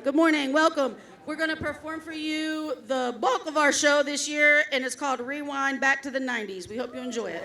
Good morning. Welcome. We're going to perform for you the bulk of our show this year, and it's called Rewind Back to the 90s. We hope you enjoy it.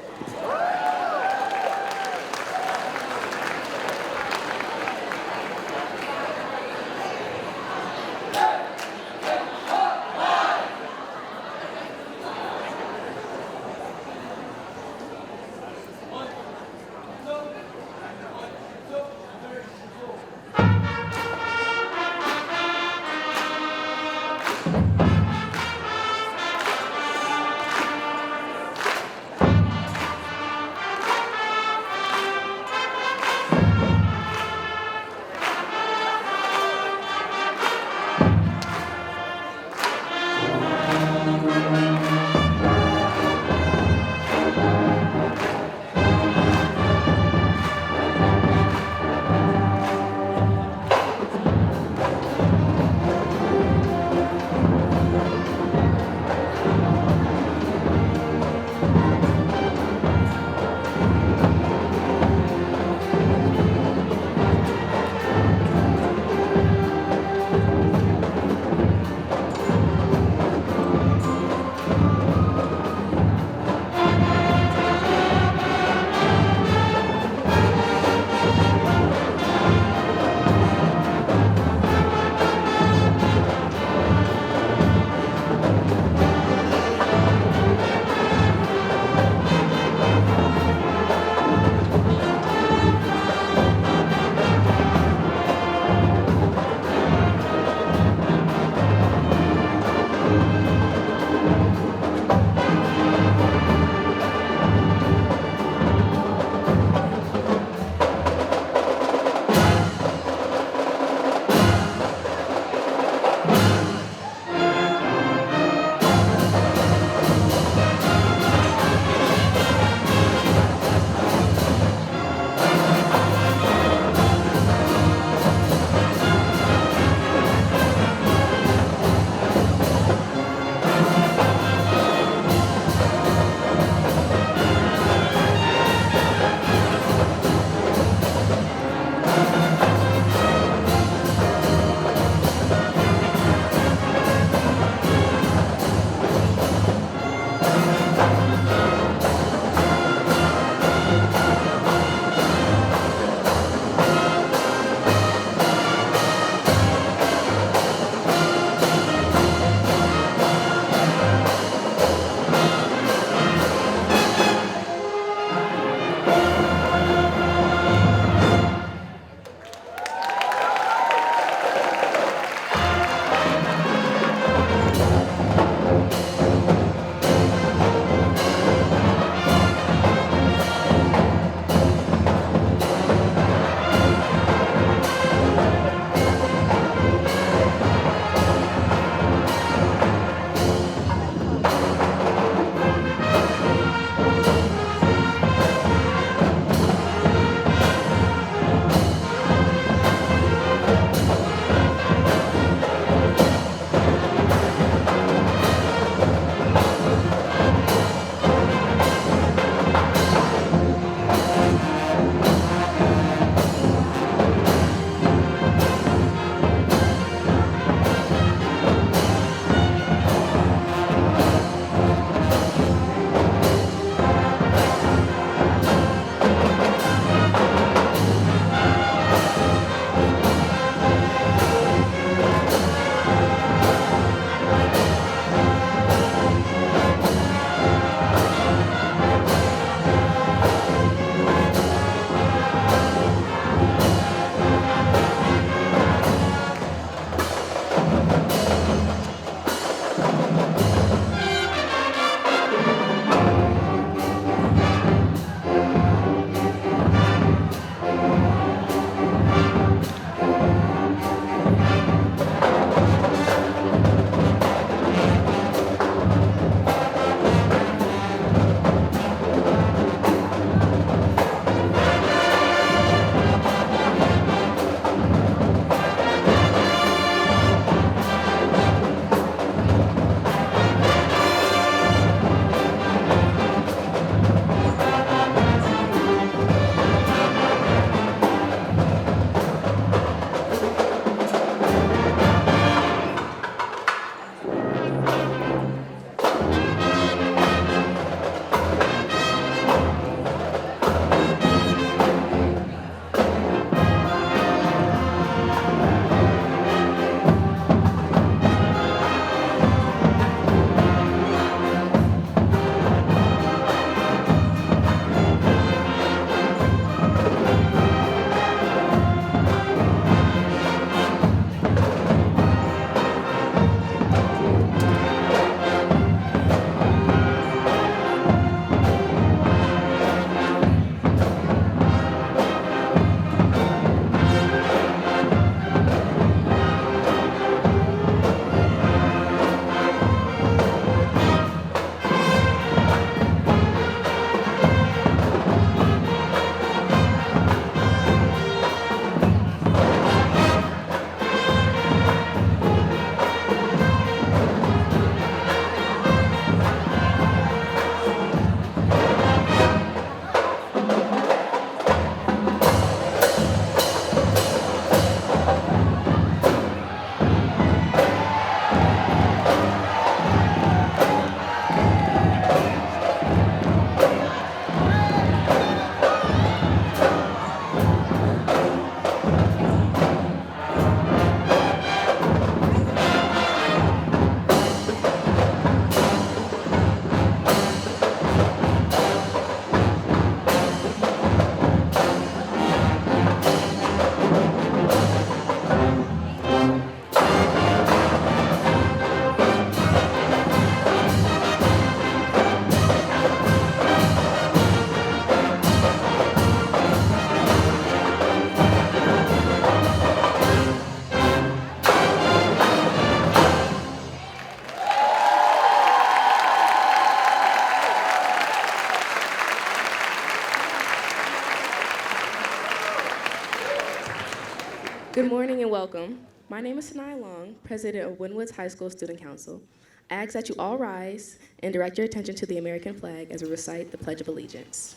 Good morning and welcome. My name is Sanai Long, President of Winwoods High School Student Council. I ask that you all rise and direct your attention to the American flag as we recite the Pledge of Allegiance.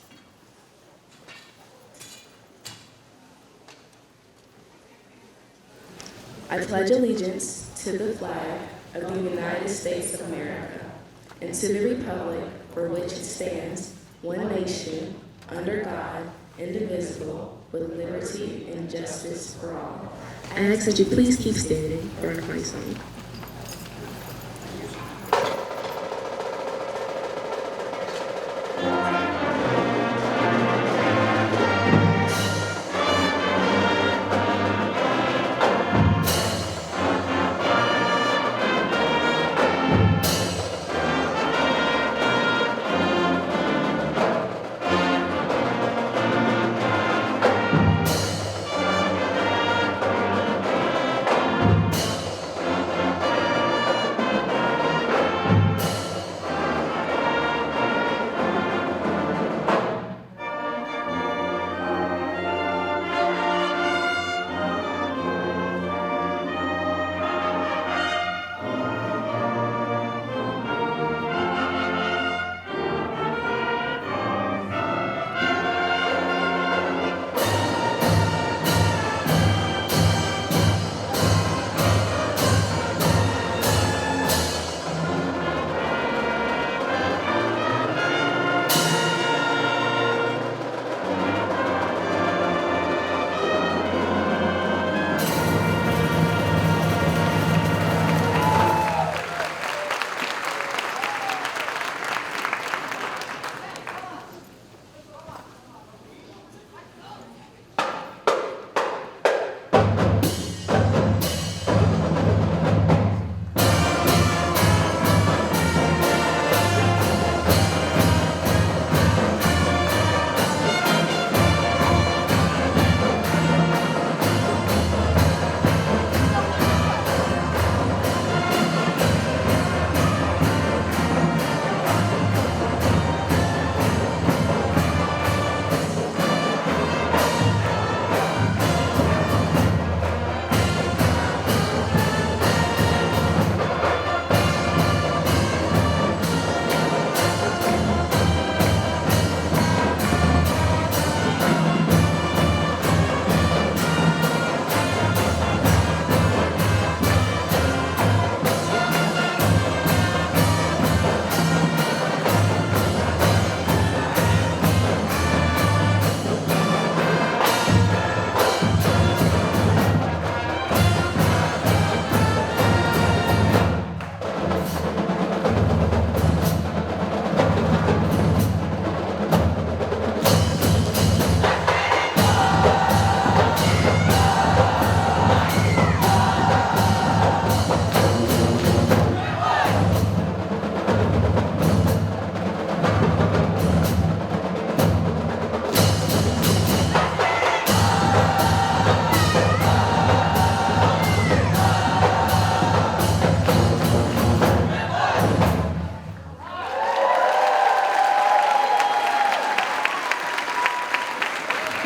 I pledge allegiance to the flag of the United States of America and to the republic for which it stands, one nation, under God, indivisible, with liberty and justice for all. I ask that you please keep standing for our flag song.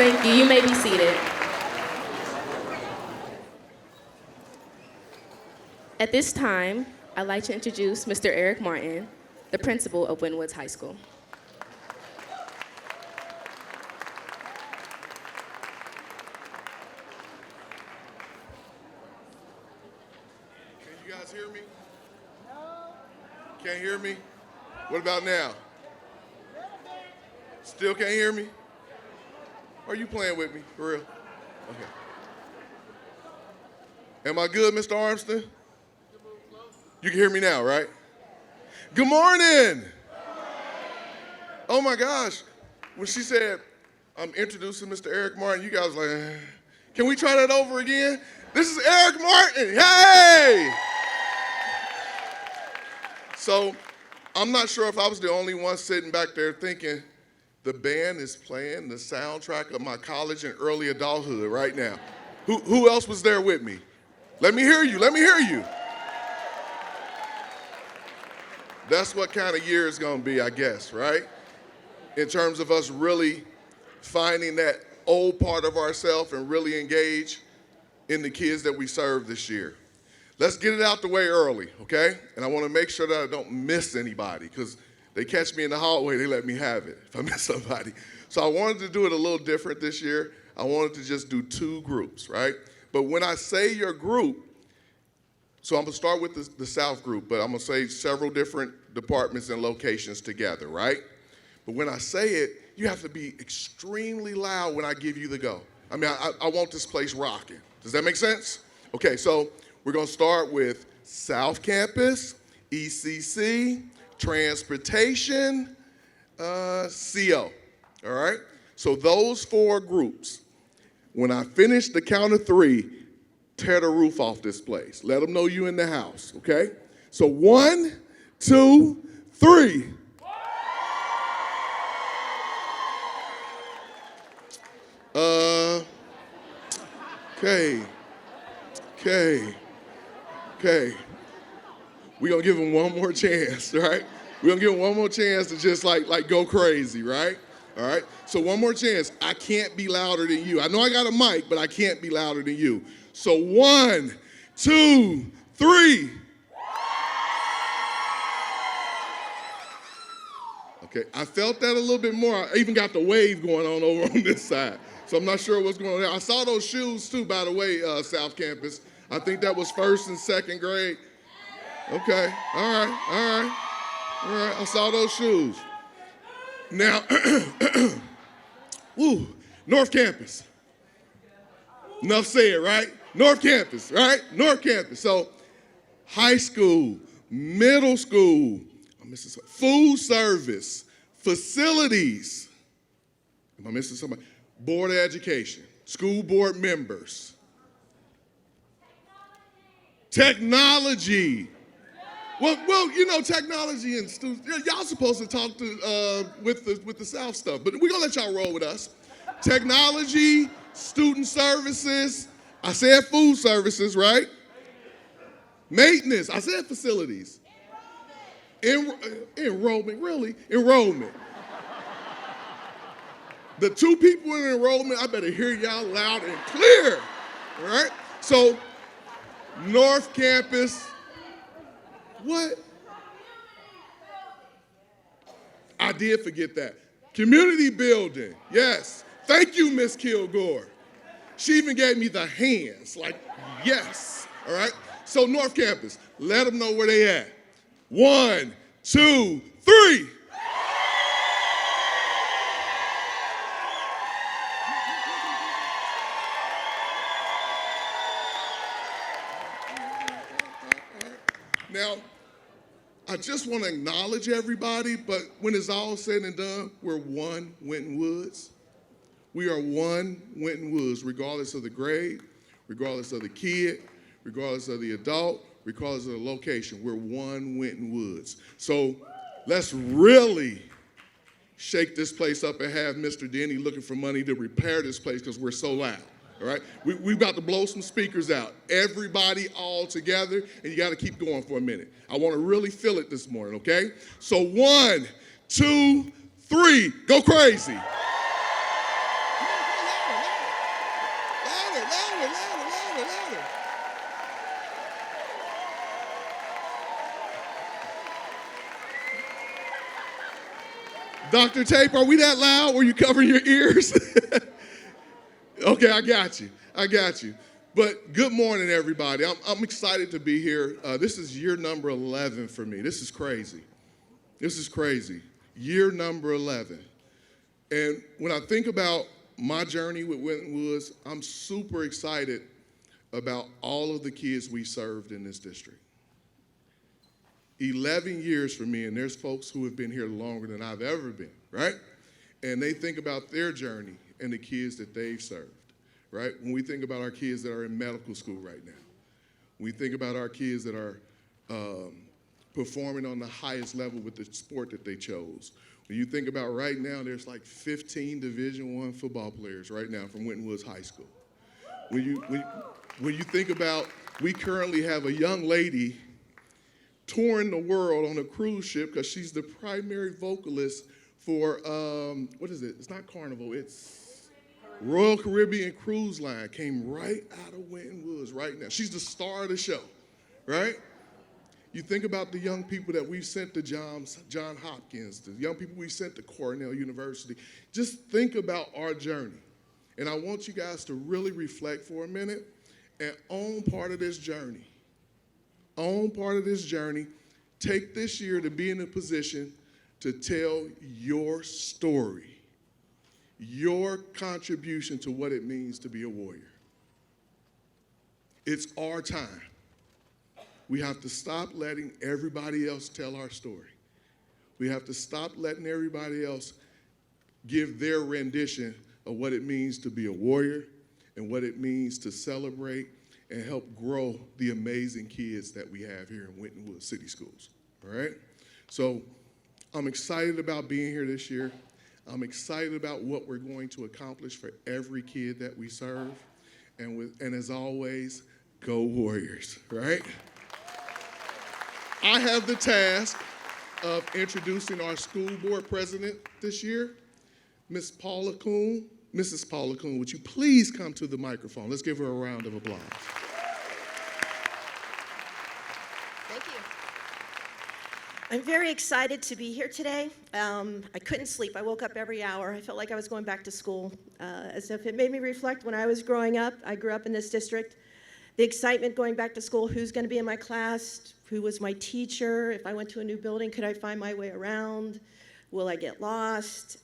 Thank you. You may be seated. At this time, I'd like to introduce Mr. Eric Martin, the principal of Winwoods High School. Can you guys hear me? Can't hear me? What about now? Still can't hear me? Are you playing with me, for real? Okay. Am I good, Mr. Armston? You can hear me now, right? Good morning. Oh my gosh. When she said, I'm introducing Mr. Eric Martin, you guys were like, can we try that over again? This is Eric Martin, hey! So, I'm not sure if I was the only one sitting back there thinking, the band is playing the soundtrack of my college and early adulthood right now. Who else was there with me? Let me hear you, let me hear you. That's what kind of year it's gonna be, I guess, right? In terms of us really finding that old part of ourselves and really engage in the kids that we serve this year. Let's get it out the way early, okay? And I want to make sure that I don't miss anybody because they catch me in the hallway, they let me have it if I miss somebody. So I wanted to do it a little different this year. I wanted to just do 2 groups, right? But when I say your group, so I'm going to start with the South group, but I'm going to say several different departments and locations together, right? But when I say it, you have to be extremely loud when I give you the go. I mean, I want this place rocking. Does that make sense? Okay, so we're going to start with South Campus, ECC, Transportation, CO, all right? So those 4 groups, when I finish the count of 3, tear the roof off this place. Let them know you in the house, okay? So 1, 2, 3. Okay. We're going to give them one more chance, right? We're going to give them one more chance to just like go crazy, right? All right? So one more chance. I can't be louder than you. I know I got a mic, but I can't be louder than you. So 1, 2, 3. Okay, I felt that a little bit more. I even got the wave going on over on this side. So I'm not sure what's going on there. I saw those shoes too, by the way, South Campus. I think that was 1st and 2nd grade. Okay, all right. I saw those shoes. Now, North Campus. Enough said, right? North Campus, right? North Campus. So high school, middle school, I'm missing something. Food service, facilities. Am I missing somebody? Board of Education, school board members. Technology. Well, you know, technology and students, y'all supposed to talk to with the South stuff, but we're gonna let y'all roll with us. Technology, student services. I said food services, right? Maintenance. I said facilities. Enrollment, really? Enrollment. The 2 people in enrollment, I better hear y'all loud and clear, all right? So, North Campus, what? I did forget that. Community building, yes. Thank you, Miss Kilgore. She even gave me the hands, like, yes, all right? So North Campus, let them know where they at. 1, 2, 3. Now, I just want to acknowledge everybody, but when it's all said and done, we're one Winton Woods. We are one Winton Woods, regardless of the grade, regardless of the kid, regardless of the adult, regardless of the location. We're one Winton Woods. So let's really shake this place up and have Mr. Denny looking for money to repair this place because we're so loud. All right, we've got to blow some speakers out. Everybody all together, and you got to keep going for a minute. I want to really feel it this morning, okay? So 1, 2, 3, go crazy. Louder. Dr. Tape, are we that loud? Were you covering your ears? Okay, I got you. But good morning, everybody. I'm excited to be here. This is year number 11 for me. This is crazy. Year number 11. And when I think about my journey with Winton Woods, I'm super excited about all of the kids we served in this district. 11 years for me, and there's folks who have been here longer than I've ever been, right? And they think about their journey and the kids that they've served, right? When we think about our kids that are in medical school right now, we think about our kids that are performing on the highest level with the sport that they chose. When you think about right now, there's like 15 Division I football players right now from Winton Woods High School. When you think about, we currently have a young lady touring the world on a cruise ship because she's the primary vocalist for, what is it? It's not Carnival, it's Royal Caribbean Cruise Line came right out of Winton Woods right now. She's the star of the show, right? You think about the young people that we've sent to Johns Hopkins, the young people we sent to Cornell University. Just think about our journey. And I want you guys to really reflect for a minute and own part of this journey. Own part of this journey. Take this year to be in a position to tell your story, your contribution to what it means to be a warrior. It's our time. We have to stop letting everybody else tell our story. We have to stop letting everybody else give their rendition of what it means to be a warrior and what it means to celebrate and help grow the amazing kids that we have here in Winton Woods City Schools, all right? So I'm excited about being here this year. I'm excited about what we're going to accomplish for every kid that we serve. And as always, go Warriors, right? I have the task of introducing our school board president this year, Mrs. Paula Kuhn, would you please come to the microphone? Let's give her a round of applause. Thank you. I'm very excited to be here today. I couldn't sleep. I woke up every hour. I felt like I was going back to school, as if it made me reflect when I was growing up. I grew up in this district. The excitement going back to school, who's going to be in my class, who was my teacher, if I went to a new building, could I find my way around? Will I get lost?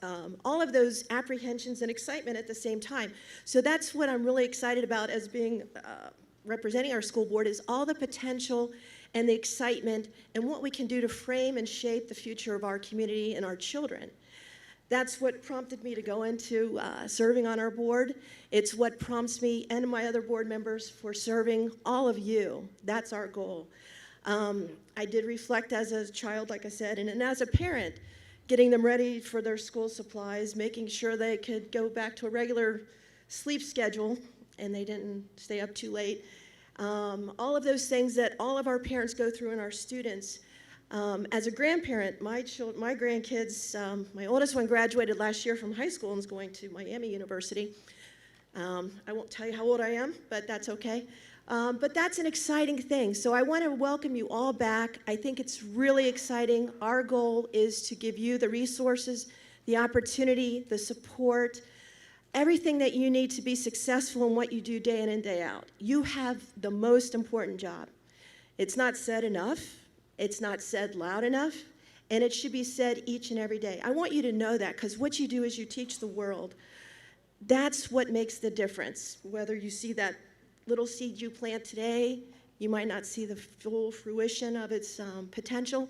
All of those apprehensions and excitement at the same time. So that's what I'm really excited about as being representing our school board, is all the potential and the excitement and what we can do to frame and shape the future of our community and our children. That's what prompted me to go into serving on our board. It's what prompts me and my other board members for serving all of you. That's our goal. I did reflect as a child, like I said, and as a parent, getting them ready for their school supplies, making sure they could go back to a regular sleep schedule and they didn't stay up too late. All of those things that all of our parents go through and our students. As a grandparent, my grandkids, my oldest one graduated last year from high school and is going to Miami University. I won't tell you how old I am, but that's okay. But that's an exciting thing. So I want to welcome you all back. I think it's really exciting. Our goal is to give you the resources, the opportunity, the support, everything that you need to be successful in what you do day in and day out. You have the most important job. It's not said enough. It's not said loud enough. And it should be said each and every day. I want you to know that, because what you do is you teach the world. That's what makes the difference. Whether you see that little seed you plant today, you might not see the full fruition of its potential,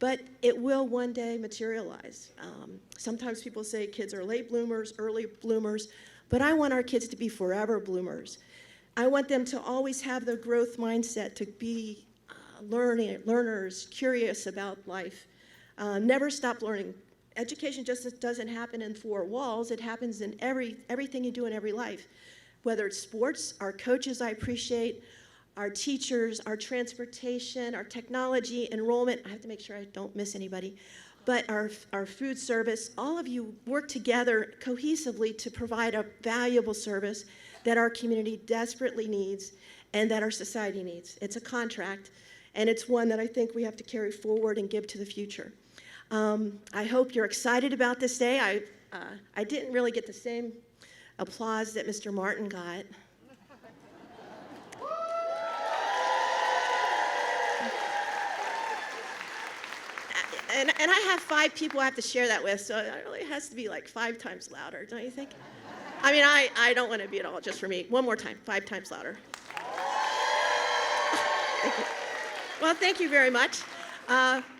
but it will one day materialize. Sometimes people say kids are late bloomers, early bloomers, but I want our kids to be forever bloomers. I want them to always have the growth mindset, to be learners, curious about life, never stop learning. Education just doesn't happen in four walls. It happens in everything you do in every life. Whether it's sports, our coaches I appreciate, our teachers, our transportation, our technology, enrollment. I have to make sure I don't miss anybody. But our food service, all of you work together cohesively to provide a valuable service that our community desperately needs and that our society needs. It's a contract, and it's one that I think we have to carry forward and give to the future. I hope you're excited about this day. I didn't really get the same applause that Mr. Martin got. And I have 5 people I have to share that with, so it really has to be like 5 times louder, don't you think? I mean, I don't want to be at all just for me. One more time, 5 times louder. Thank you. Well, thank you very much.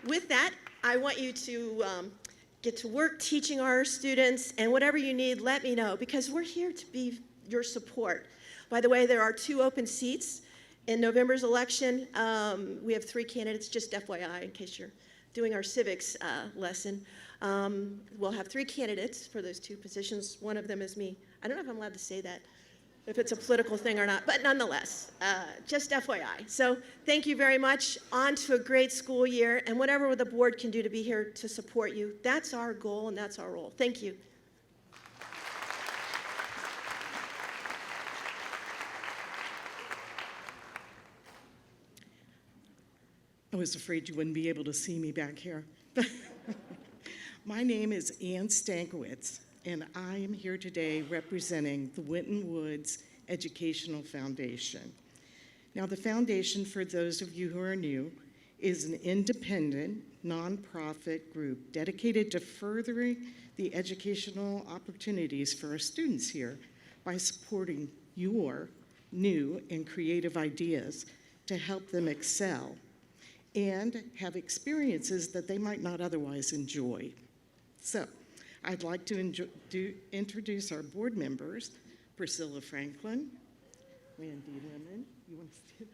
With that, I want you to get to work teaching our students, and whatever you need, let me know, because we're here to be your support. By the way, there are 2 open seats in November's election. We have 3 candidates, just FYI, in case you're doing our civics lesson. We'll have 3 candidates for those 2 positions. One of them is me. I don't know if I'm allowed to say that, if it's a political thing or not, but nonetheless, just FYI. So thank you very much. On to a great school year, and whatever the board can do to be here to support you, that's our goal and that's our role. Thank you. was afraid you wouldn't be able to see me back here. My name is Ann Stankiewicz, and I am here today representing the Winton Woods Educational Foundation. Now, the foundation, for those of you who are new, is an independent, nonprofit group dedicated to furthering the educational opportunities for our students here by supporting your new and creative ideas to help them excel and have experiences that they might not otherwise enjoy. So, I'd like to introduce our board members, Priscilla Franklin, Randy Lemon. You want to stand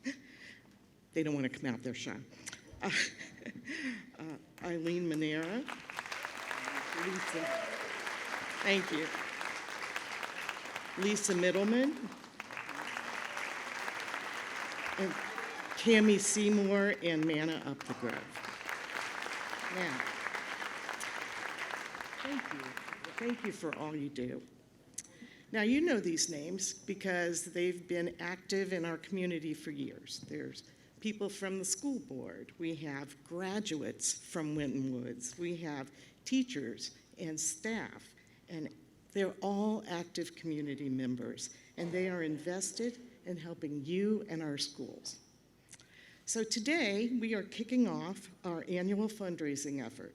up? They don't want to come out, they're shy. Eileen Manera. Lisa. Thank you. Lisa Middleman. And Cammie Seymour and Manna Up the Grove. Now, thank you for all you do. Now, you know these names because they've been active in our community for years. There's people from the school board. We have graduates from Winton Woods. We have teachers and staff, and they're all active community members, and they are invested in helping you and our schools. So today, we are kicking off our annual fundraising effort.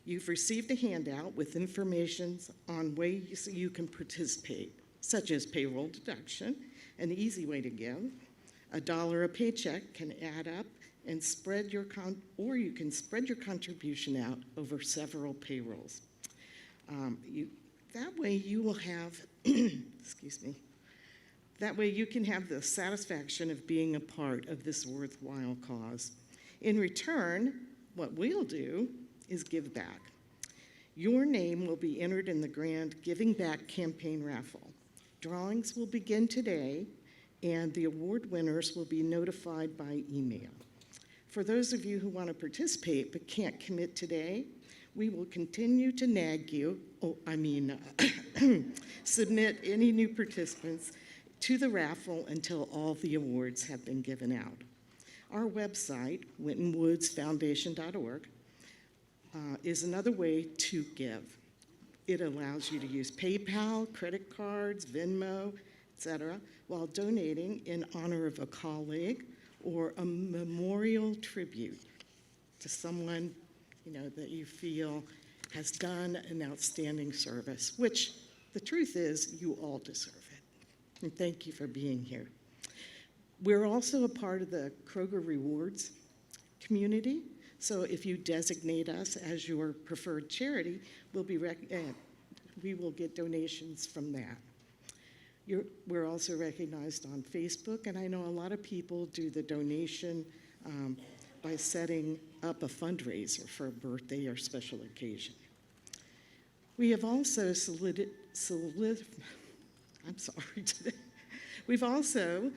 You've received a handout with information on ways you can participate, such as payroll deduction, an easy way to give. $1 a paycheck can add up and spread your or you can spread your contribution out over several payrolls. That way you will have, excuse me, that way you can have the satisfaction of being a part of this worthwhile cause. In return, what we'll do is give back. Your name will be entered in the grand Giving Back campaign raffle. Drawings will begin today, and the award winners will be notified by email. For those of you who want to participate but can't commit today, we will continue to nag you, submit any new participants to the raffle until all the awards have been given out. Our website, wintonwoodsfoundation.org, is another way to give. It allows you to use PayPal, credit cards, Venmo, etc., while donating in honor of a colleague or a memorial tribute to someone that you feel has done an outstanding service, which the truth is you all deserve it. And thank you for being here. We're also a part of the Kroger Rewards community, so if you designate us as your preferred charity, we will get donations from that. We're also recognized on Facebook, and I know a lot of people do the donation by setting up a fundraiser for a birthday or special occasion. We have also We've also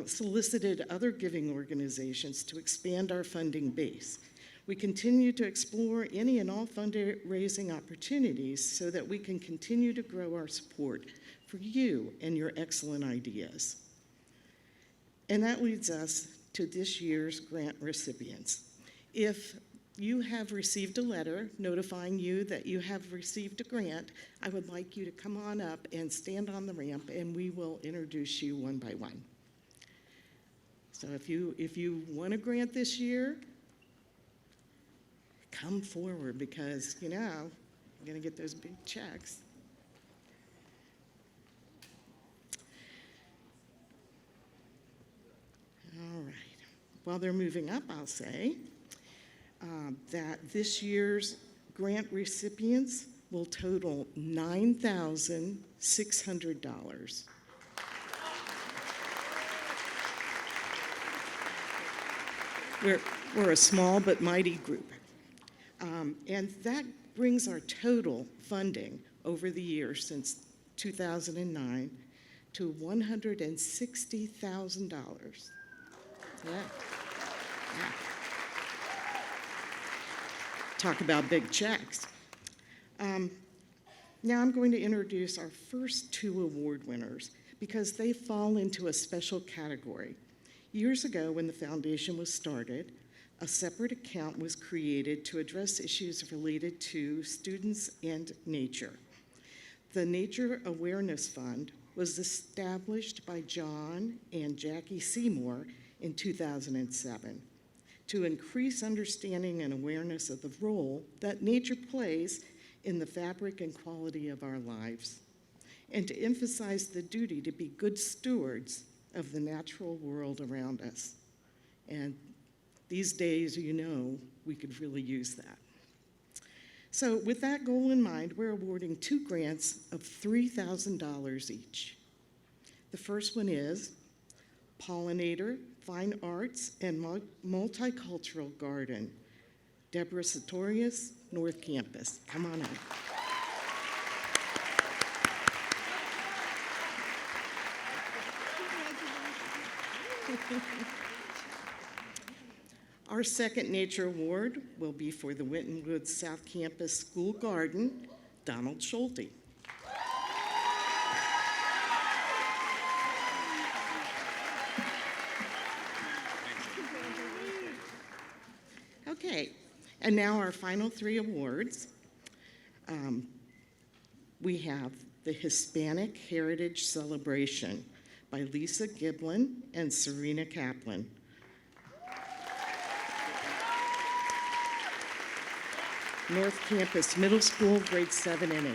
solicited other giving organizations to expand our funding base. We continue to explore any and all fundraising opportunities so that we can continue to grow our support for you and your excellent ideas. And that leads us to this year's grant recipients. If you have received a letter notifying you that you have received a grant, I would like you to come on up and stand on the ramp, and we will introduce you one by one. So if you want a grant this year, come forward because, you're going to get those big checks. All right. While they're moving up, I'll say that this year's grant recipients will total $9,600. We're a small but mighty group. And that brings our total funding over the years since 2009 to $160,000. Yeah. Talk about big checks. Now I'm going to introduce our first two award winners because they fall into a special category. Years ago, when the foundation was started, a separate account was created to address issues related to students and nature. The Nature Awareness Fund was established by John and Jackie Seymour in 2007 to increase understanding and awareness of the role that nature plays in the fabric and quality of our lives, and to emphasize the duty to be good stewards of the natural world around us. And these days, you know, we could really use that. So with that goal in mind, we're awarding 2 grants of $3,000 each. The first one is Pollinator, Fine Arts, and Multicultural Garden, Deborah Sartorius, North Campus. Come on up. Our second nature award will be for the Winton Woods South Campus School Garden, Donald Schulte. Okay, and now our final 3 awards. We have the Hispanic Heritage Celebration by Lisa Giblin and Serena Kaplan. North Campus Middle School, grades 7 and 8.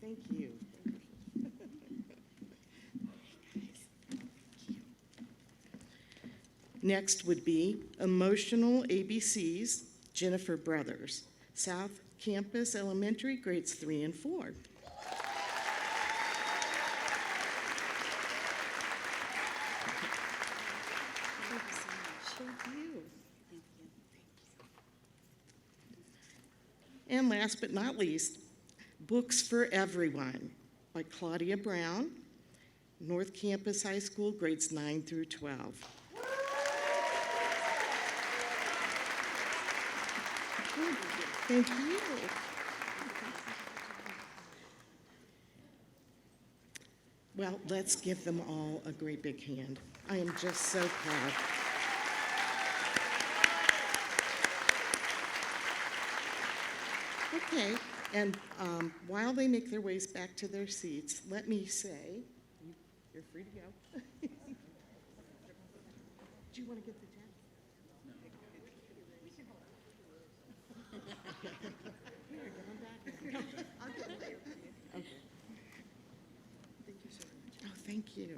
Thank you. Next would be Emotional ABCs, Jennifer Brothers, South Campus Elementary, grades 3 and 4. And last but not least, Books for Everyone by Claudia Brown, North Campus High School, grades 9 through 12. Thank you. Well, let's give them all a great big hand. I am just so proud. Okay, and while they make their ways back to their seats, let me say, you're free to go. Do you want to get the jacket? Here, get on back. I'll get it later. Okay. Thank you so much. Oh, thank you.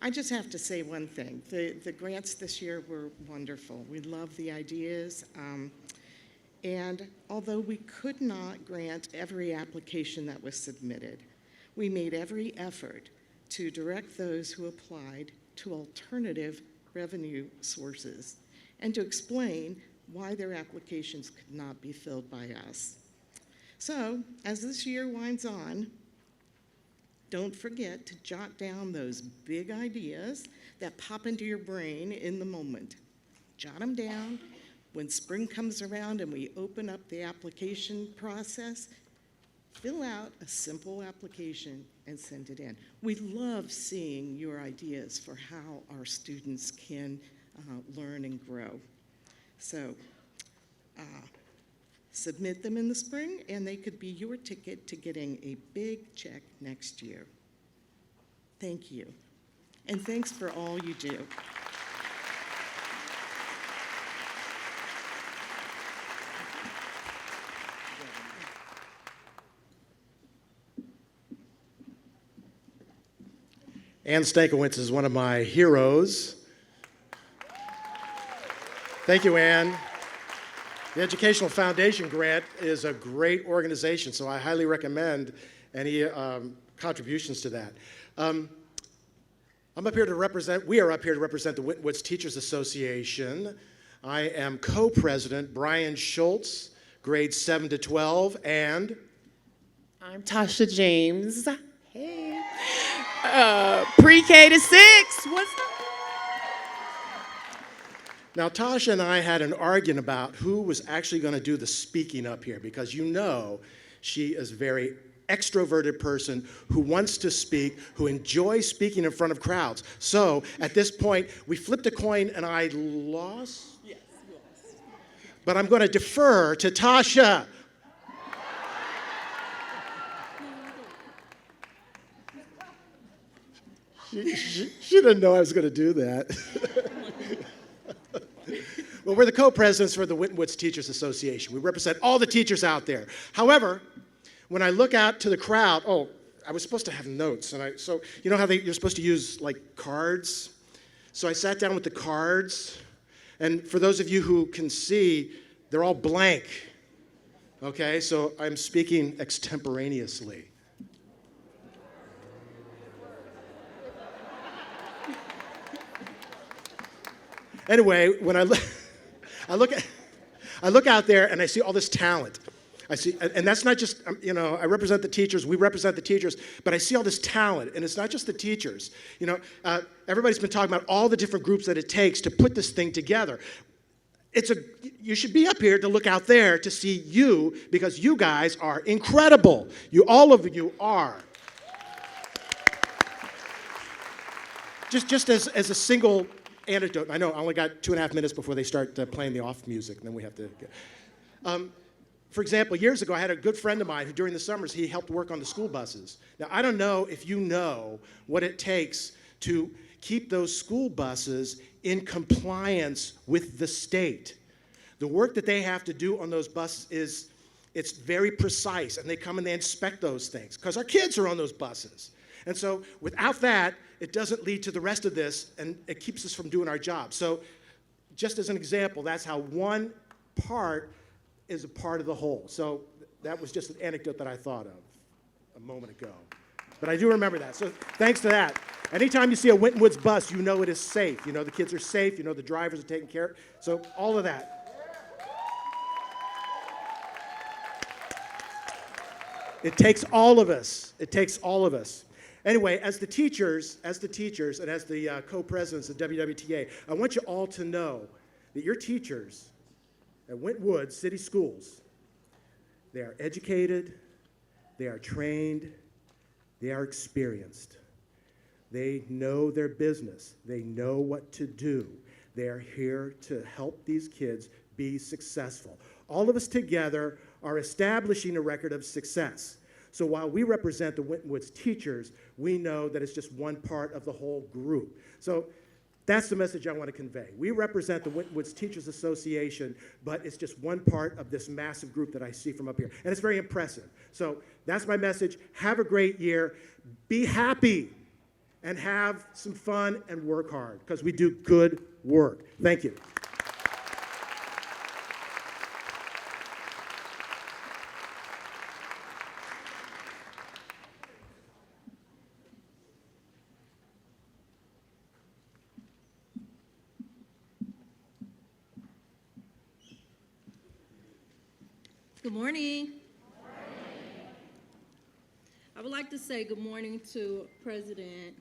I just have to say one thing. The grants this year were wonderful. We love the ideas. And although we could not grant every application that was submitted, we made every effort to direct those who applied to alternative revenue sources and to explain why their applications could not be filled by us. So, as this year winds on, don't forget to jot down those big ideas that pop into your brain in the moment. Jot them down. When spring comes around and we open up the application process, fill out a simple application and send it in. We love seeing your ideas for how our students can learn and grow. So submit them in the spring and they could be your ticket to getting a big check next year. Thank you. And thanks for all you do. Ann Stankiewicz is one of my heroes. Thank you, Ann. The Educational Foundation Grant is a great organization, so I highly recommend any contributions to that. We are up here to represent the Winton Woods Teachers Association. I am co-president Brian Schultz, grades 7 to 12, and I'm Tasha James. Hey. Pre-K to 6. What's up? now Tasha and I had an argument about who was actually going to do the speaking up here because you know she is very extroverted person who wants to speak, who enjoys speaking in front of crowds. So at this point, we flipped a coin and I lost? Yes, you lost. But I'm going to defer to Tasha. She didn't know I was going to do that. Well, we're the co-presidents for the Winton Woods Teachers Association. We represent all the teachers out there. However, when I look out to the crowd, I was supposed to have notes, so you know how you're supposed to use like cards? So I sat down with the cards, and for those of you who can see, they're all blank. Okay, so I'm speaking extemporaneously. Anyway, when I look out there and I see all this talent. I see, and that's not just, I represent the teachers, we represent the teachers, but I see all this talent, and it's not just the teachers. Everybody's been talking about all the different groups that it takes to put this thing together. You should be up here to look out there to see you, because you guys are incredible. All of you are. Just as a single anecdote, I know I only got 2.5 minutes before they start playing the off music, and then we have to for example, years ago, I had a good friend of mine who during the summers, he helped work on the school buses. Now, I don't know if you know what it takes to keep those school buses in compliance with the state. The work that they have to do on those buses it's very precise, and they come and they inspect those things, because our kids are on those buses. And so without that, it doesn't lead to the rest of this, and it keeps us from doing our job. So just as an example, that's how one part is a part of the whole. So that was just an anecdote that I thought of a moment ago. But I do remember that. So thanks to that. Anytime you see a Winton Woods bus, you know it is safe. You know the kids are safe. You know the drivers are taken care of. So all of that. It takes all of us. It takes all of us. Anyway, as the teachers, and as the co-presidents of WWTA, I want you all to know that your teachers at Winton Woods City Schools, they are educated, they are trained, they are experienced. They know their business. They know what to do. They are here to help these kids be successful. All of us together are establishing a record of success. So while we represent the Winton Woods teachers, we know that it's just one part of the whole group. So that's the message I want to convey. We represent the Winton Woods Teachers Association, but it's just one part of this massive group that I see from up here. And it's very impressive. So that's my message. Have a great year. Be happy and have some fun and work hard, because we do good work. Thank you. Good morning. I would like to say good morning to President,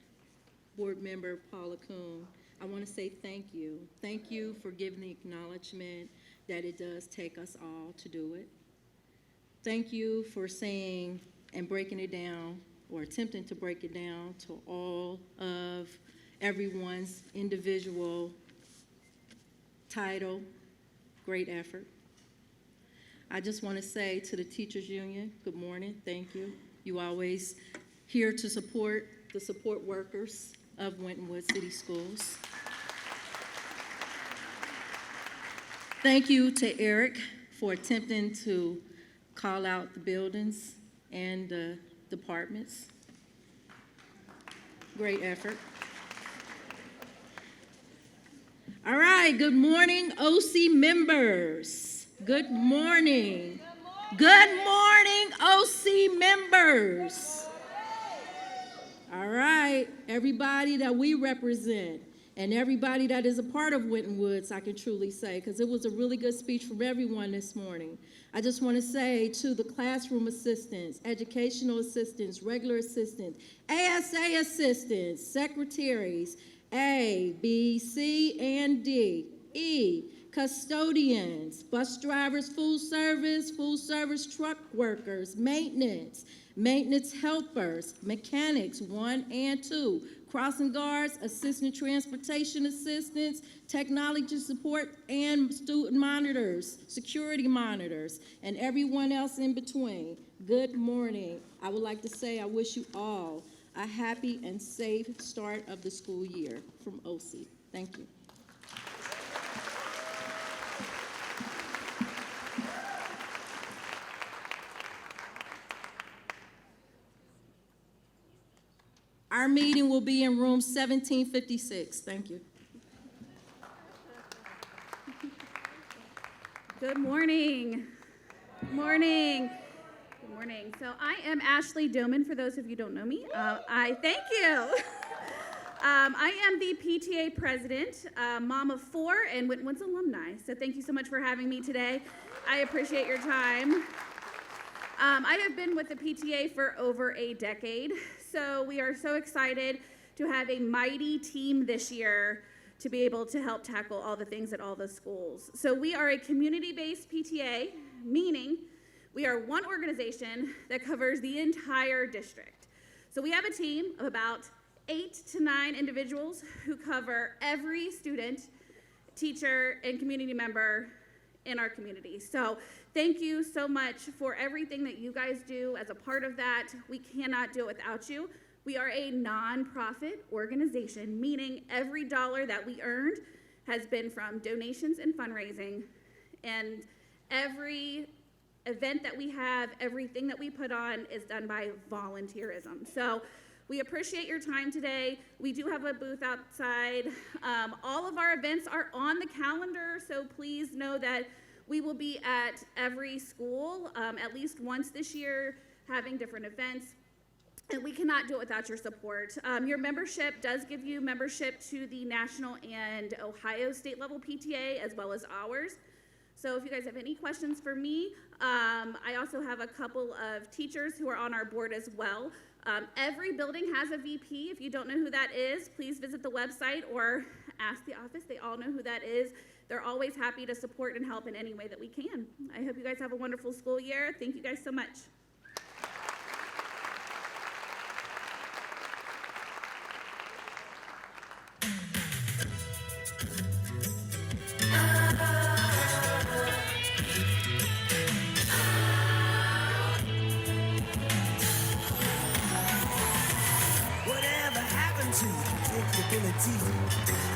Board Member Paula Kuhn. I want to say thank you. Thank you for giving the acknowledgement that it does take us all to do it. Thank you for saying and breaking it down, or attempting to break it down to all of everyone's individual title. Great effort. I just want to say to the Teachers Union, good morning, thank you. You always here to support the support workers of Winton Woods City Schools. Thank you to Eric for attempting to call out the buildings and the departments. Great effort. All right, good morning, OC members. Good morning. Good morning, OC members. All right, everybody that we represent and everybody that is a part of Winton Woods, I can truly say, because it was a really good speech from everyone this morning. I just want to say to the classroom assistants, educational assistants, regular assistants, ASA assistants, secretaries, A, B, C, and D, E, custodians, bus drivers, food service truck workers, maintenance helpers, mechanics 1 and 2, crossing guards, assistant transportation assistants, technology support, and student monitors, security monitors, and everyone else in between. Good morning. I would like to say I wish you all a happy and safe start of the school year from OC. Thank you. Our meeting will be in room 1756. Thank you. Good morning. Good morning. Good morning. So I am Ashley Doman, for those of you who don't know me. I thank you. I am the PTA president, mom of 4, and Winton Woods alumni. So thank you so much for having me today. I appreciate your time. I have been with the PTA for over a decade, so we are so excited to have a mighty team this year to be able to help tackle all the things at all the schools. So we are a community-based PTA, meaning we are one organization that covers the entire district. So we have a team of about 8 to 9 individuals who cover every student, teacher, and community member in our community. So thank you so much for everything that you guys do as a part of that. We cannot do it without you. We are a nonprofit organization, meaning every dollar that we earned has been from donations and fundraising, and every event that we have, everything that we put on is done by volunteerism. So we appreciate your time today. We do have a booth outside. All of our events are on the calendar, so please know that we will be at every school at least once this year, having different events, and we cannot do it without your support. Your membership does give you membership to the national and Ohio state level PTA, as well as ours. So if you guys have any questions for me, I also have a couple of teachers who are on our board as well. Every building has a VP. If you don't know who that is, please visit the website or ask the office. They all know who that is. They're always happy to support and help in any way that we can. I hope you guys have a wonderful school year. Thank you guys so much. Whatever happened to predictability?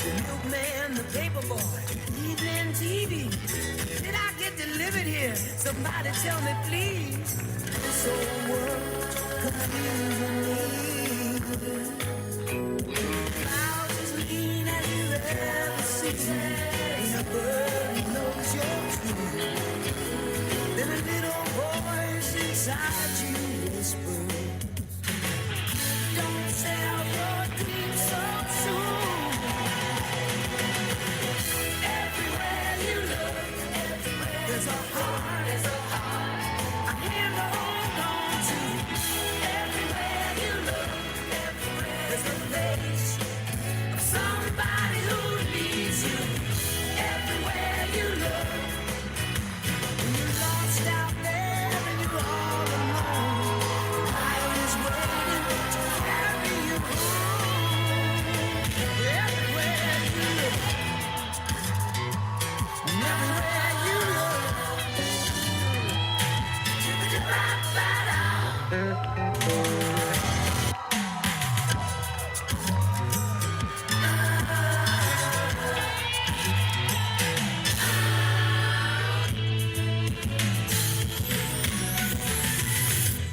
The milkman, the paperboy, evening TV. Did I get delivered here? Somebody tell me, please. This old world confusing me. Clouds as lean as you ever seen. Ain't a bird who knows your truth. Then a little voice inside you whispers, don't sell your dreams so soon. Everywhere you look, there's a heart, a hand to hold on to. Everywhere you look, there's a face of somebody who needs you. Everywhere you look, when you're lost out there and you're all alone, life is waiting to carry you home. Everywhere you look, and everywhere you look,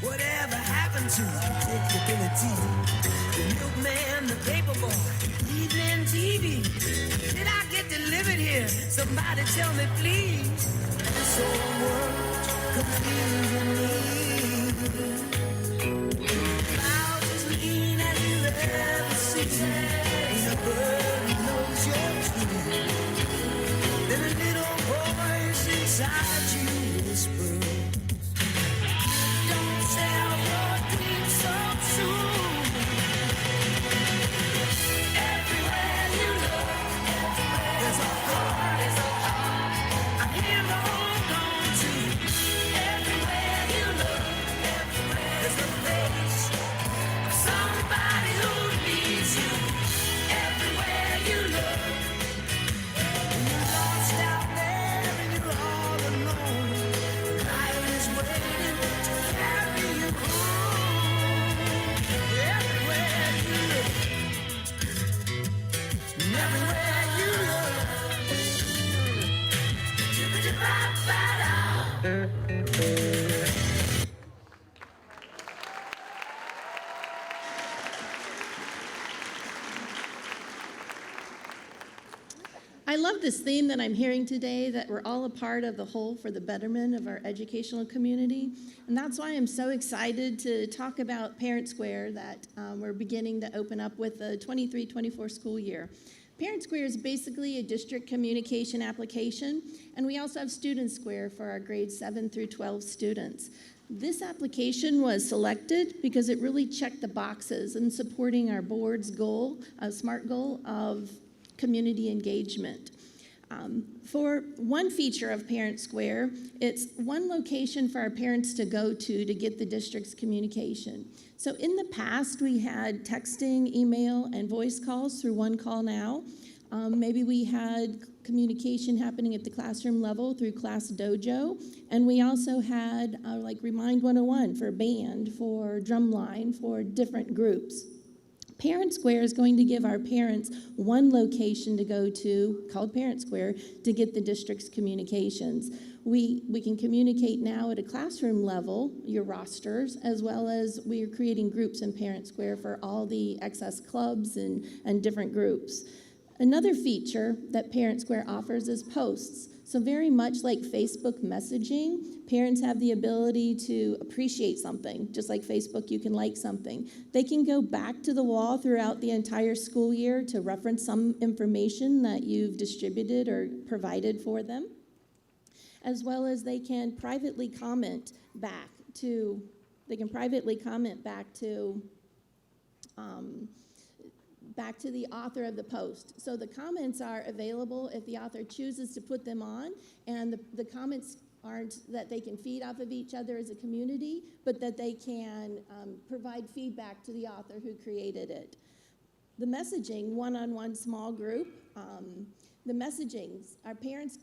whatever happened to predictability? The milkman, the paperboy, evening TV. Did I get delivered here? Somebody tell me, please. This old world confusing me. Clouds as lean as you ever seen. Ain't a bird who knows your truth. Then a little voice inside you whispers, don't sell your dreams so soon. Everywhere you look, there's a heart, I love this theme that I'm hearing today, that we're all a part of the whole for the betterment of our educational community. And that's why I'm so excited to talk about Parent Square that we're beginning to open up with the 23-24 school year. Parent Square is basically a district communication application, and we also have Student Square for our grades 7 through 12 students. This application was selected because it really checked the boxes in supporting our board's goal, a SMART goal of community engagement. For one feature of Parent Square, it's one location for our parents to go to get the district's communication. So in the past, we had texting, email, and voice calls through One Call Now. Maybe we had communication happening at the classroom level through Class Dojo, and we also had like Remind 101 for band, for drumline, for different groups. Parent Square is going to give our parents one location to go to, called Parent Square, to get the district's communications. We can communicate now at a classroom level, your rosters, as well as we are creating groups in Parent Square for all the excess clubs and different groups. Another feature that Parent Square offers is posts. So very much like Facebook messaging, parents have the ability to appreciate something. Just like Facebook, you can like something. They can go back to the wall throughout the entire school year to reference some information that you've distributed or provided for them, as well as they can privately comment back to the author of the post. So the comments are available if the author chooses to put them on, and the comments aren't that they can feed off of each other as a community, but that they can provide feedback to the author who created it. The messaging, one-on-one small group, the messagings, our parents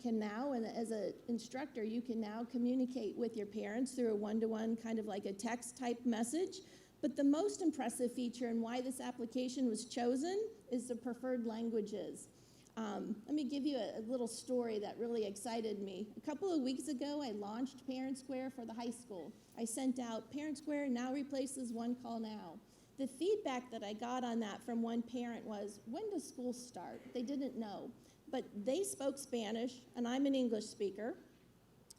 can now, and as an instructor, you can now communicate with your parents through a one-to-one kind of like a text type message. But the most impressive feature and why this application was chosen is the preferred languages. Let me give you a little story that really excited me. A couple of weeks ago, I launched Parent Square for the high school. I sent out Parent Square now replaces One Call Now. The feedback that I got on that from one parent was, when does school start? They didn't know. But they spoke Spanish, and I'm an English speaker.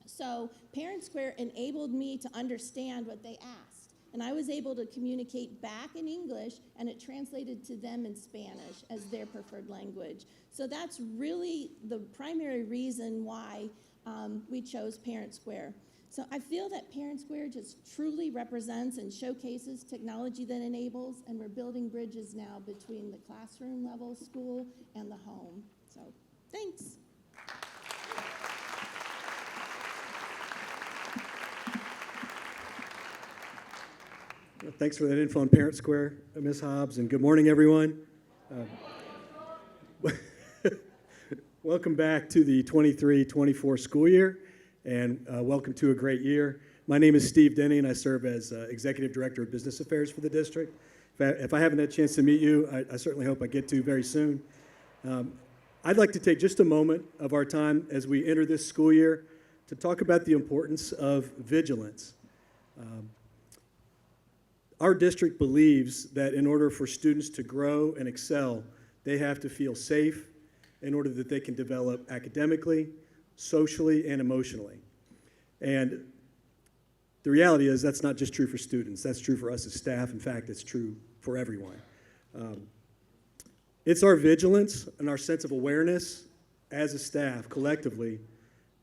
So Parent Square enabled me to understand what they asked. And I was able to communicate back in English, and it translated to them in Spanish as their preferred language. So that's really the primary reason why we chose Parent Square. So I feel that Parent Square just truly represents and showcases technology that enables, and we're building bridges now between the classroom level school and the home. So thanks. Thanks for that info on Parent Square, Ms. Hobbs, and good morning, everyone. Welcome back to the 23-24 school year, and welcome to a great year. My name is Steve Denny, and I serve as Executive Director of Business Affairs for the district. If I haven't had a chance to meet you, I certainly hope I get to very soon. I'd like to take just a moment of our time as we enter this school year to talk about the importance of vigilance. Our district believes that in order for students to grow and excel, they have to feel safe in order that they can develop academically, socially, and emotionally. And the reality is that's not just true for students. That's true for us as staff. In fact, it's true for everyone. It's our vigilance and our sense of awareness as a staff collectively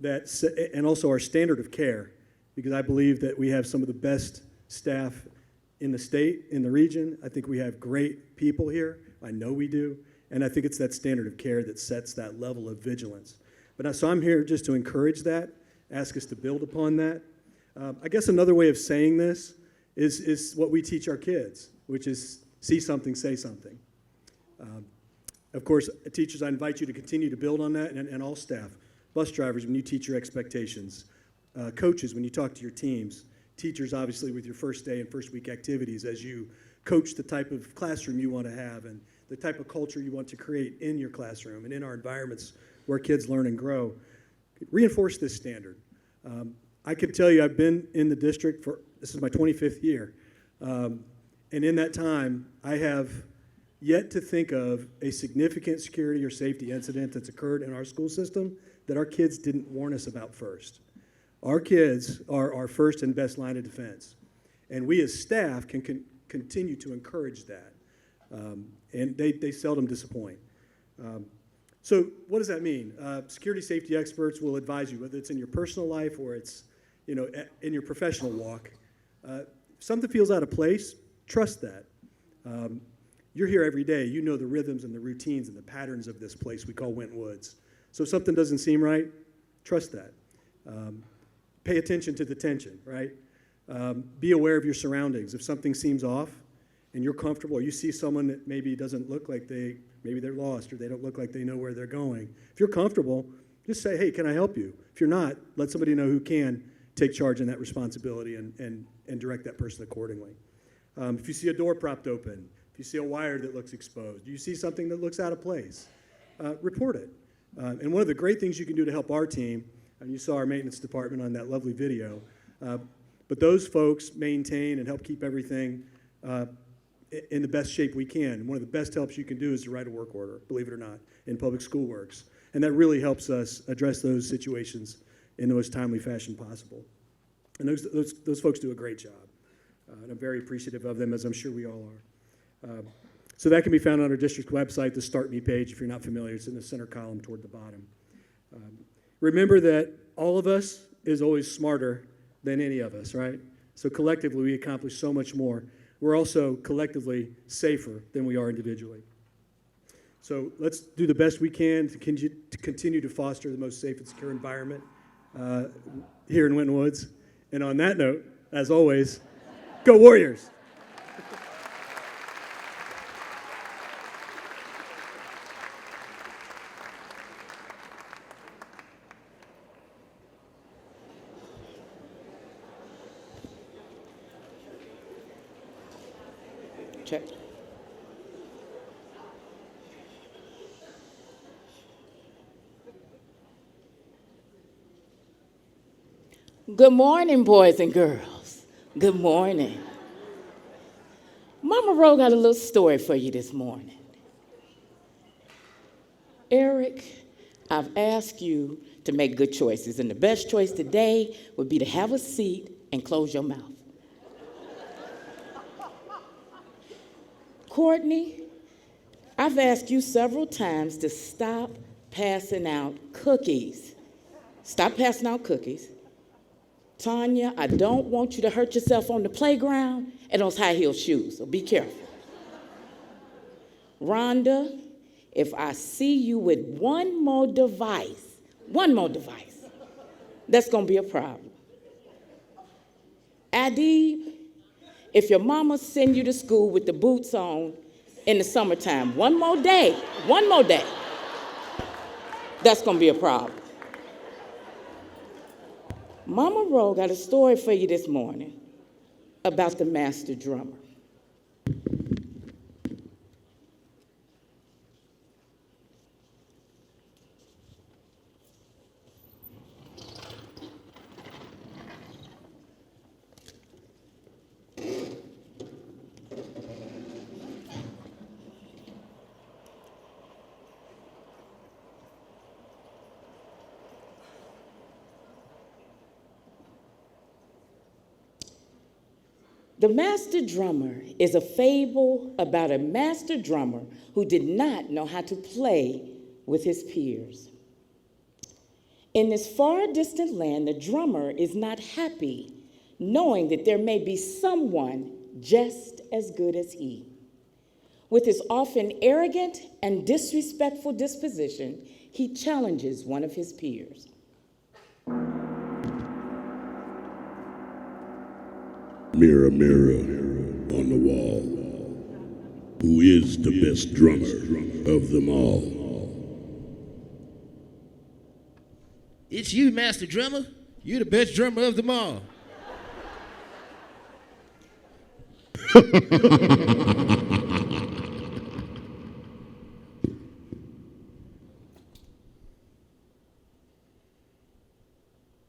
and also our standard of care, because I believe that we have some of the best staff in the state, in the region. I think we have great people here. I know we do. And I think it's that standard of care that sets that level of vigilance. So I'm here just to encourage that, ask us to build upon that. I guess another way of saying this is what we teach our kids, which is see something, say something. Of course, teachers, I invite you to continue to build on that, and all staff. Bus drivers, when you teach your expectations. Coaches, when you talk to your teams. Teachers, obviously, with your first day and first week activities as you coach the type of classroom you want to have and the type of culture you want to create in your classroom and in our environments where kids learn and grow. Reinforce this standard. I can tell you I've been in the district this is my 25th year. And in that time, I have yet to think of a significant security or safety incident that's occurred in our school system that our kids didn't warn us about first. Our kids are our first and best line of defense. And we as staff can continue to encourage that. And they seldom disappoint. So what does that mean? Security safety experts will advise you, whether it's in your personal life or it's in your professional walk. If something feels out of place, trust that. You're here every day. You know the rhythms and the routines and the patterns of this place we call Winton Woods. So if something doesn't seem right, trust that. Pay attention to the tension, right? Be aware of your surroundings. If something seems off and you're comfortable, or you see someone that maybe doesn't look like maybe they're lost or they don't look like they know where they're going. If you're comfortable, just say, hey, can I help you? If you're not, let somebody know who can take charge in that responsibility and direct that person accordingly. If you see a door propped open, if you see a wire that looks exposed, you see something that looks out of place, report it. And one of the great things you can do to help our team, and you saw our maintenance department on that lovely video, but those folks maintain and help keep everything in the best shape we can. And one of the best helps you can do is to write a work order, believe it or not, in Public School Works. And that really helps us address those situations in the most timely fashion possible. And those folks do a great job. And I'm very appreciative of them, as I'm sure we all are. So that can be found on our district website, the Start Me page. If you're not familiar, it's in the center column toward the bottom. Remember that all of us is always smarter than any of us, right? So collectively, we accomplish so much more. We're also collectively safer than we are individually. So let's do the best we can to continue to foster the most safe and secure environment here in Winton Woods. And on that note, as always, go Warriors! Check. Good morning, boys and girls. Good morning. Mama Ro got a little story for you this morning. Eric, I've asked you to make good choices, and the best choice today would be to have a seat and close your mouth. Courtney, I've asked you several times to stop passing out cookies. Stop passing out cookies. Tanya, I don't want you to hurt yourself on the playground and those high-heel shoes, so be careful. Rhonda, if I see you with one more device, that's going to be a problem. Adib, if your mama send you to school with the boots on in the summertime, one more day, that's going to be a problem. Mama Ro got a story for you this morning about the master drummer. The Master Drummer is a fable about a master drummer who did not know how to play with his peers. In this far distant land, the drummer is not happy knowing that there may be someone just as good as he. With his often arrogant and disrespectful disposition, he challenges one of his peers. Mirror, mirror on the wall, who is the best drummer of them all? It's you, Master Drummer. You're the best drummer of them all.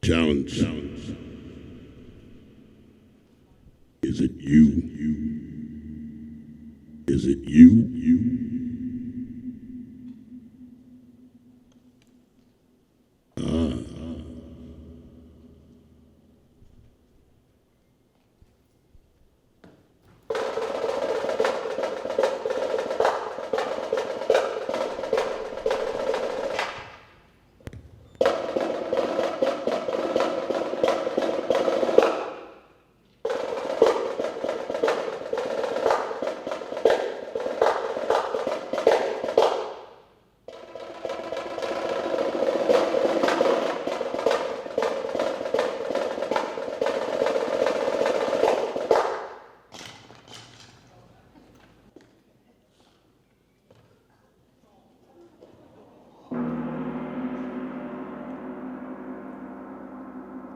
Challenge. Is it you? Is Is it you?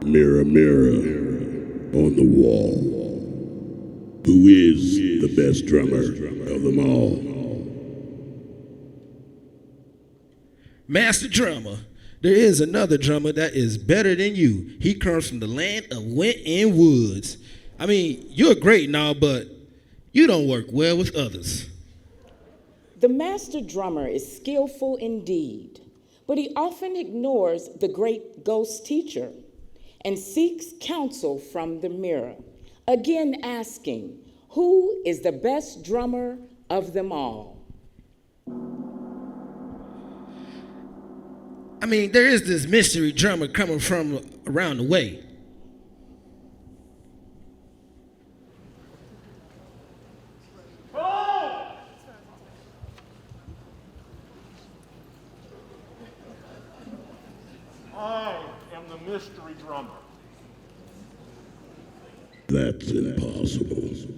Mirror, mirror on the wall, who is the best drummer of them all? Master drummer, there is another drummer that is better than you. He comes from the land of Winton Woods. I mean, you're great now, but you don't work well with others. The master drummer is skillful indeed, but he often ignores the great ghost teacher and seeks counsel from the mirror, again asking, who is the best drummer of them all? I mean, there is this mystery drummer coming from around the way. I am the mystery drummer. That's impossible. Do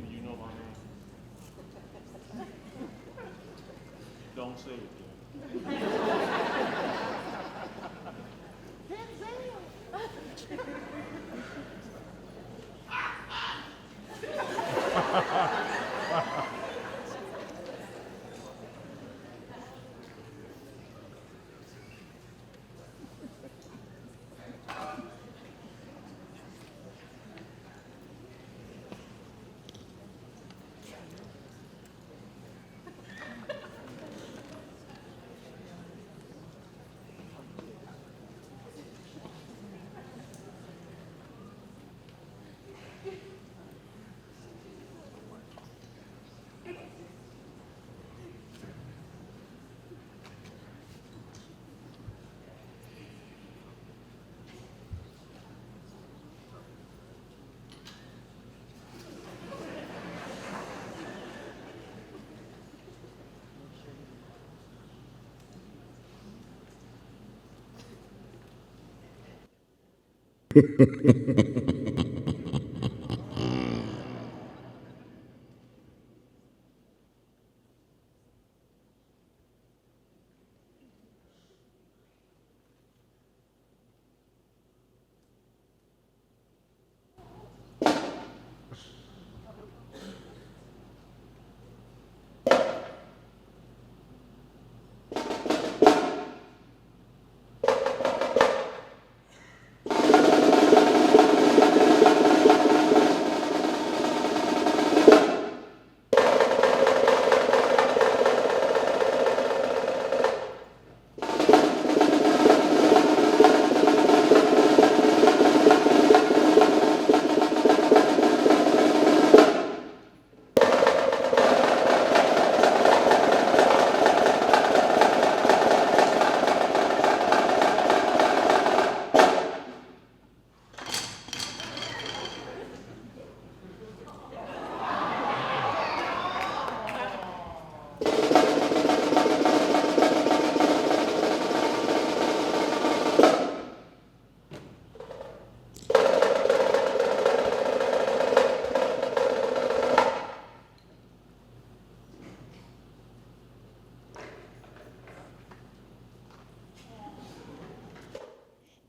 you know my name? Don't say it then.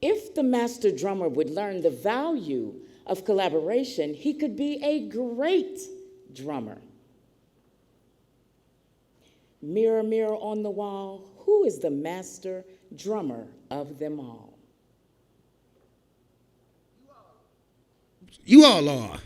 If the master drummer would learn the value of collaboration, he could be a great drummer. Mirror, mirror on the wall, who is the master drummer of them all. You all are.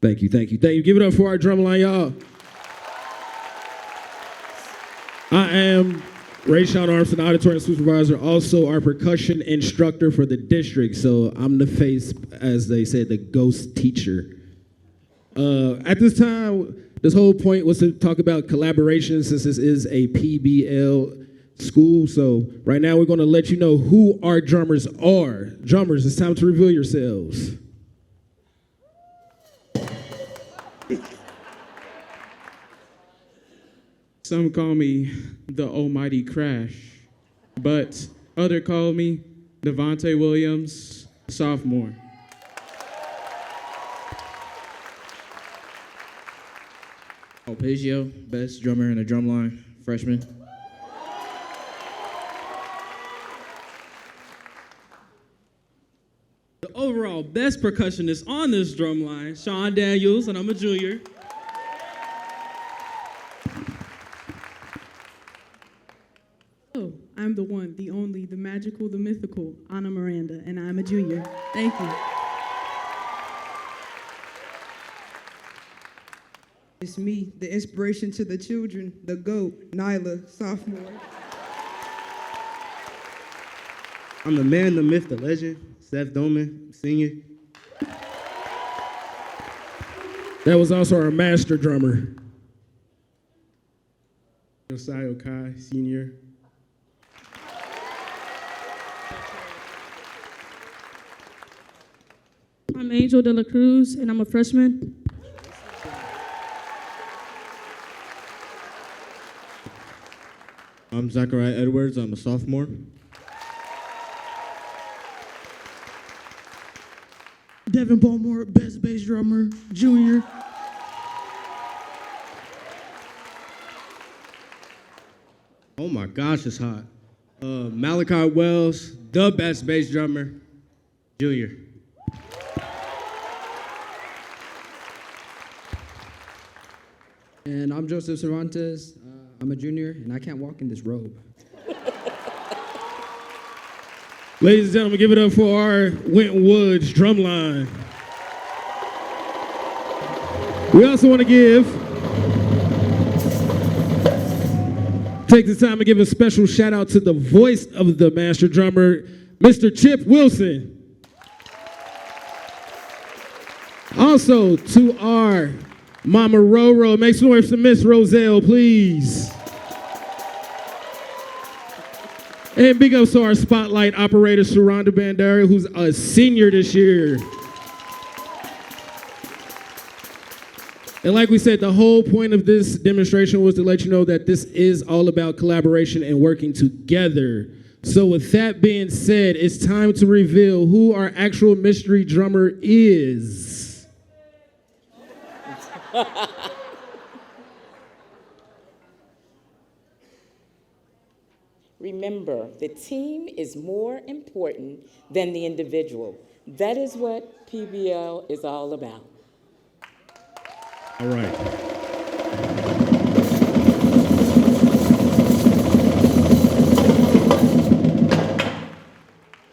Thank you, thank you, thank you. Give it up for our drumline, y'all. I am Rayshawn Armstrong, auditorium supervisor, also our percussion instructor for the district. So I'm the face, as they said, the ghost teacher. At this time, this whole point was to talk about collaboration since this is a PBL school. So right now we're going to let you know who our drummers are. Drummers, it's time to reveal yourselves. Some call me the Almighty Crash, but other call me Devontae Williams, sophomore. Alpagio, best drummer in the drumline, freshman. The overall best percussionist on this drumline, Sean Daniels, and I'm a junior. Oh, I'm the one, the only, the magical, the mythical, Anna Miranda, and I'm a junior. Thank you. It's me, the inspiration to the children, the GOAT, Nyla, sophomore. I'm the man, the myth, the legend, Seth Doman, senior. That was also our master drummer. Josiah Kai, senior. I'm Angel De La Cruz, and I'm a freshman. I'm Zachariah Edwards, I'm a sophomore. Devin Ballmore, best bass drummer, junior. Oh my gosh, it's hot. Malachi Wells, the best bass drummer, junior. And I'm Joseph Cervantes. I'm a junior, and I can't walk in this robe. Ladies and gentlemen, give it up for our Winton Woods drumline. We also want to take this time to give a special shout out to the voice of the master drummer, Mr. Chip Wilson. Also to our Mama Roro, make some noise for Miss Roselle, please. And big ups to our spotlight operator, Sharonda Bandera, who's a senior this year. And like we said, the whole point of this demonstration was to let you know that this is all about collaboration and working together. So with that being said, it's time to reveal who our actual mystery drummer is. Remember, the team is more important than the individual. That is what PBL is all about. All right.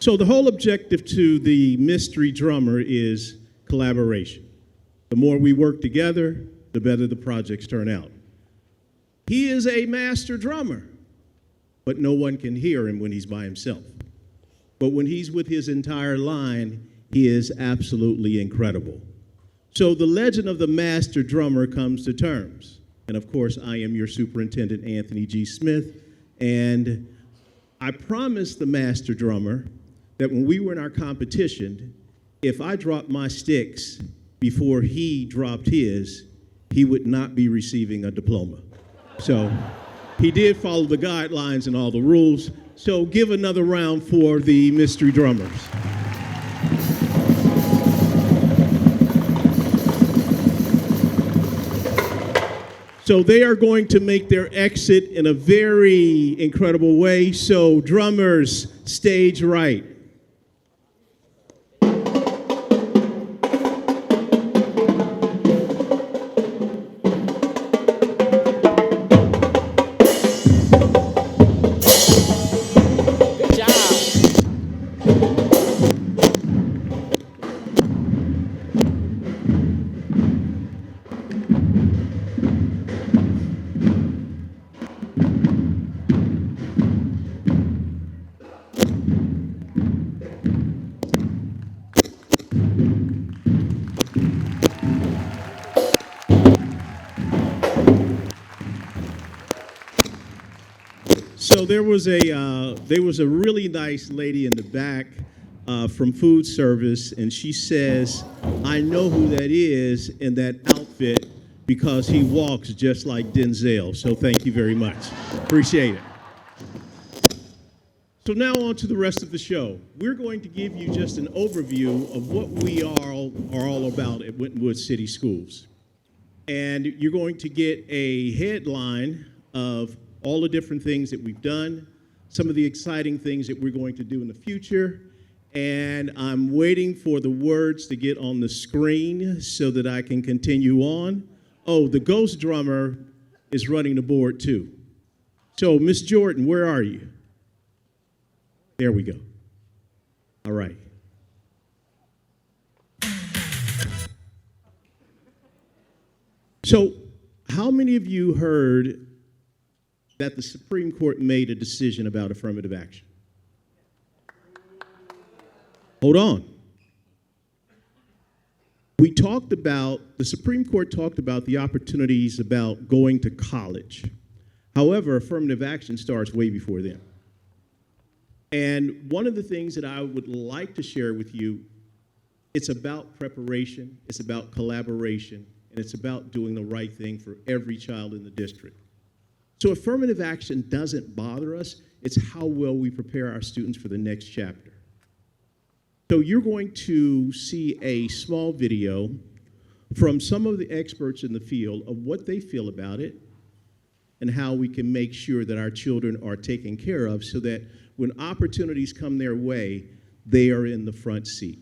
So the whole objective to the mystery drummer is collaboration. The more we work together, the better the projects turn out. He is a master drummer, but no one can hear him when he's by himself. But when he's with his entire line, he is absolutely incredible. So the legend of the master drummer comes to terms. And of course, I am your superintendent, Anthony G. Smith, and I promised the master drummer that when we were in our competition, if I dropped my sticks before he dropped his, he would not be receiving a diploma. So he did follow the guidelines and all the rules. So give another round for the mystery drummers. So they are going to make their exit in a very incredible way. So drummers, stage right. So there was a really nice lady in the back from food service, and she says, "I know who that is in that outfit because he walks just like Denzel." So thank you very much. Appreciate it. So now on to the rest of the show. We're going to give you just an overview of what we are all about at Winton Woods City Schools. And you're going to get a headline of all the different things that we've done, some of the exciting things that we're going to do in the future, and I'm waiting for the words to get on the screen so that I can continue on. Oh, the ghost drummer is running the board too. So, Miss Jordan, where are you? There we go. All right. So, how many of you heard that the Supreme Court made a decision about affirmative action? Hold on. The Supreme Court talked about the opportunities about going to college. However, affirmative action starts way before then. And one of the things that I would like to share with you, it's about preparation, it's about collaboration, and it's about doing the right thing for every child in the district. So affirmative action doesn't bother us. It's how well we prepare our students for the next chapter. So you're going to see a small video from some of the experts in the field of what they feel about it and how we can make sure that our children are taken care of so that when opportunities come their way, they are in the front seat.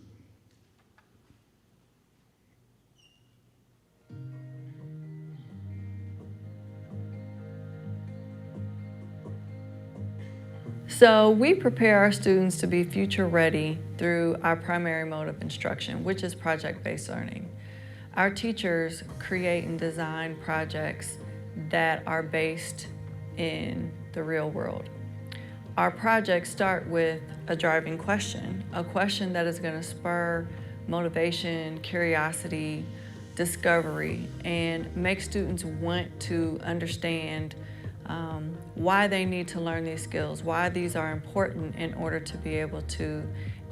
So we prepare our students to be future ready through our primary mode of instruction, which is project-based learning. Our teachers create and design projects that are based in the real world. Our projects start with a driving question, a question that is going to spur motivation, curiosity, discovery, and make students want to understand why they need to learn these skills, why these are important in order to be able to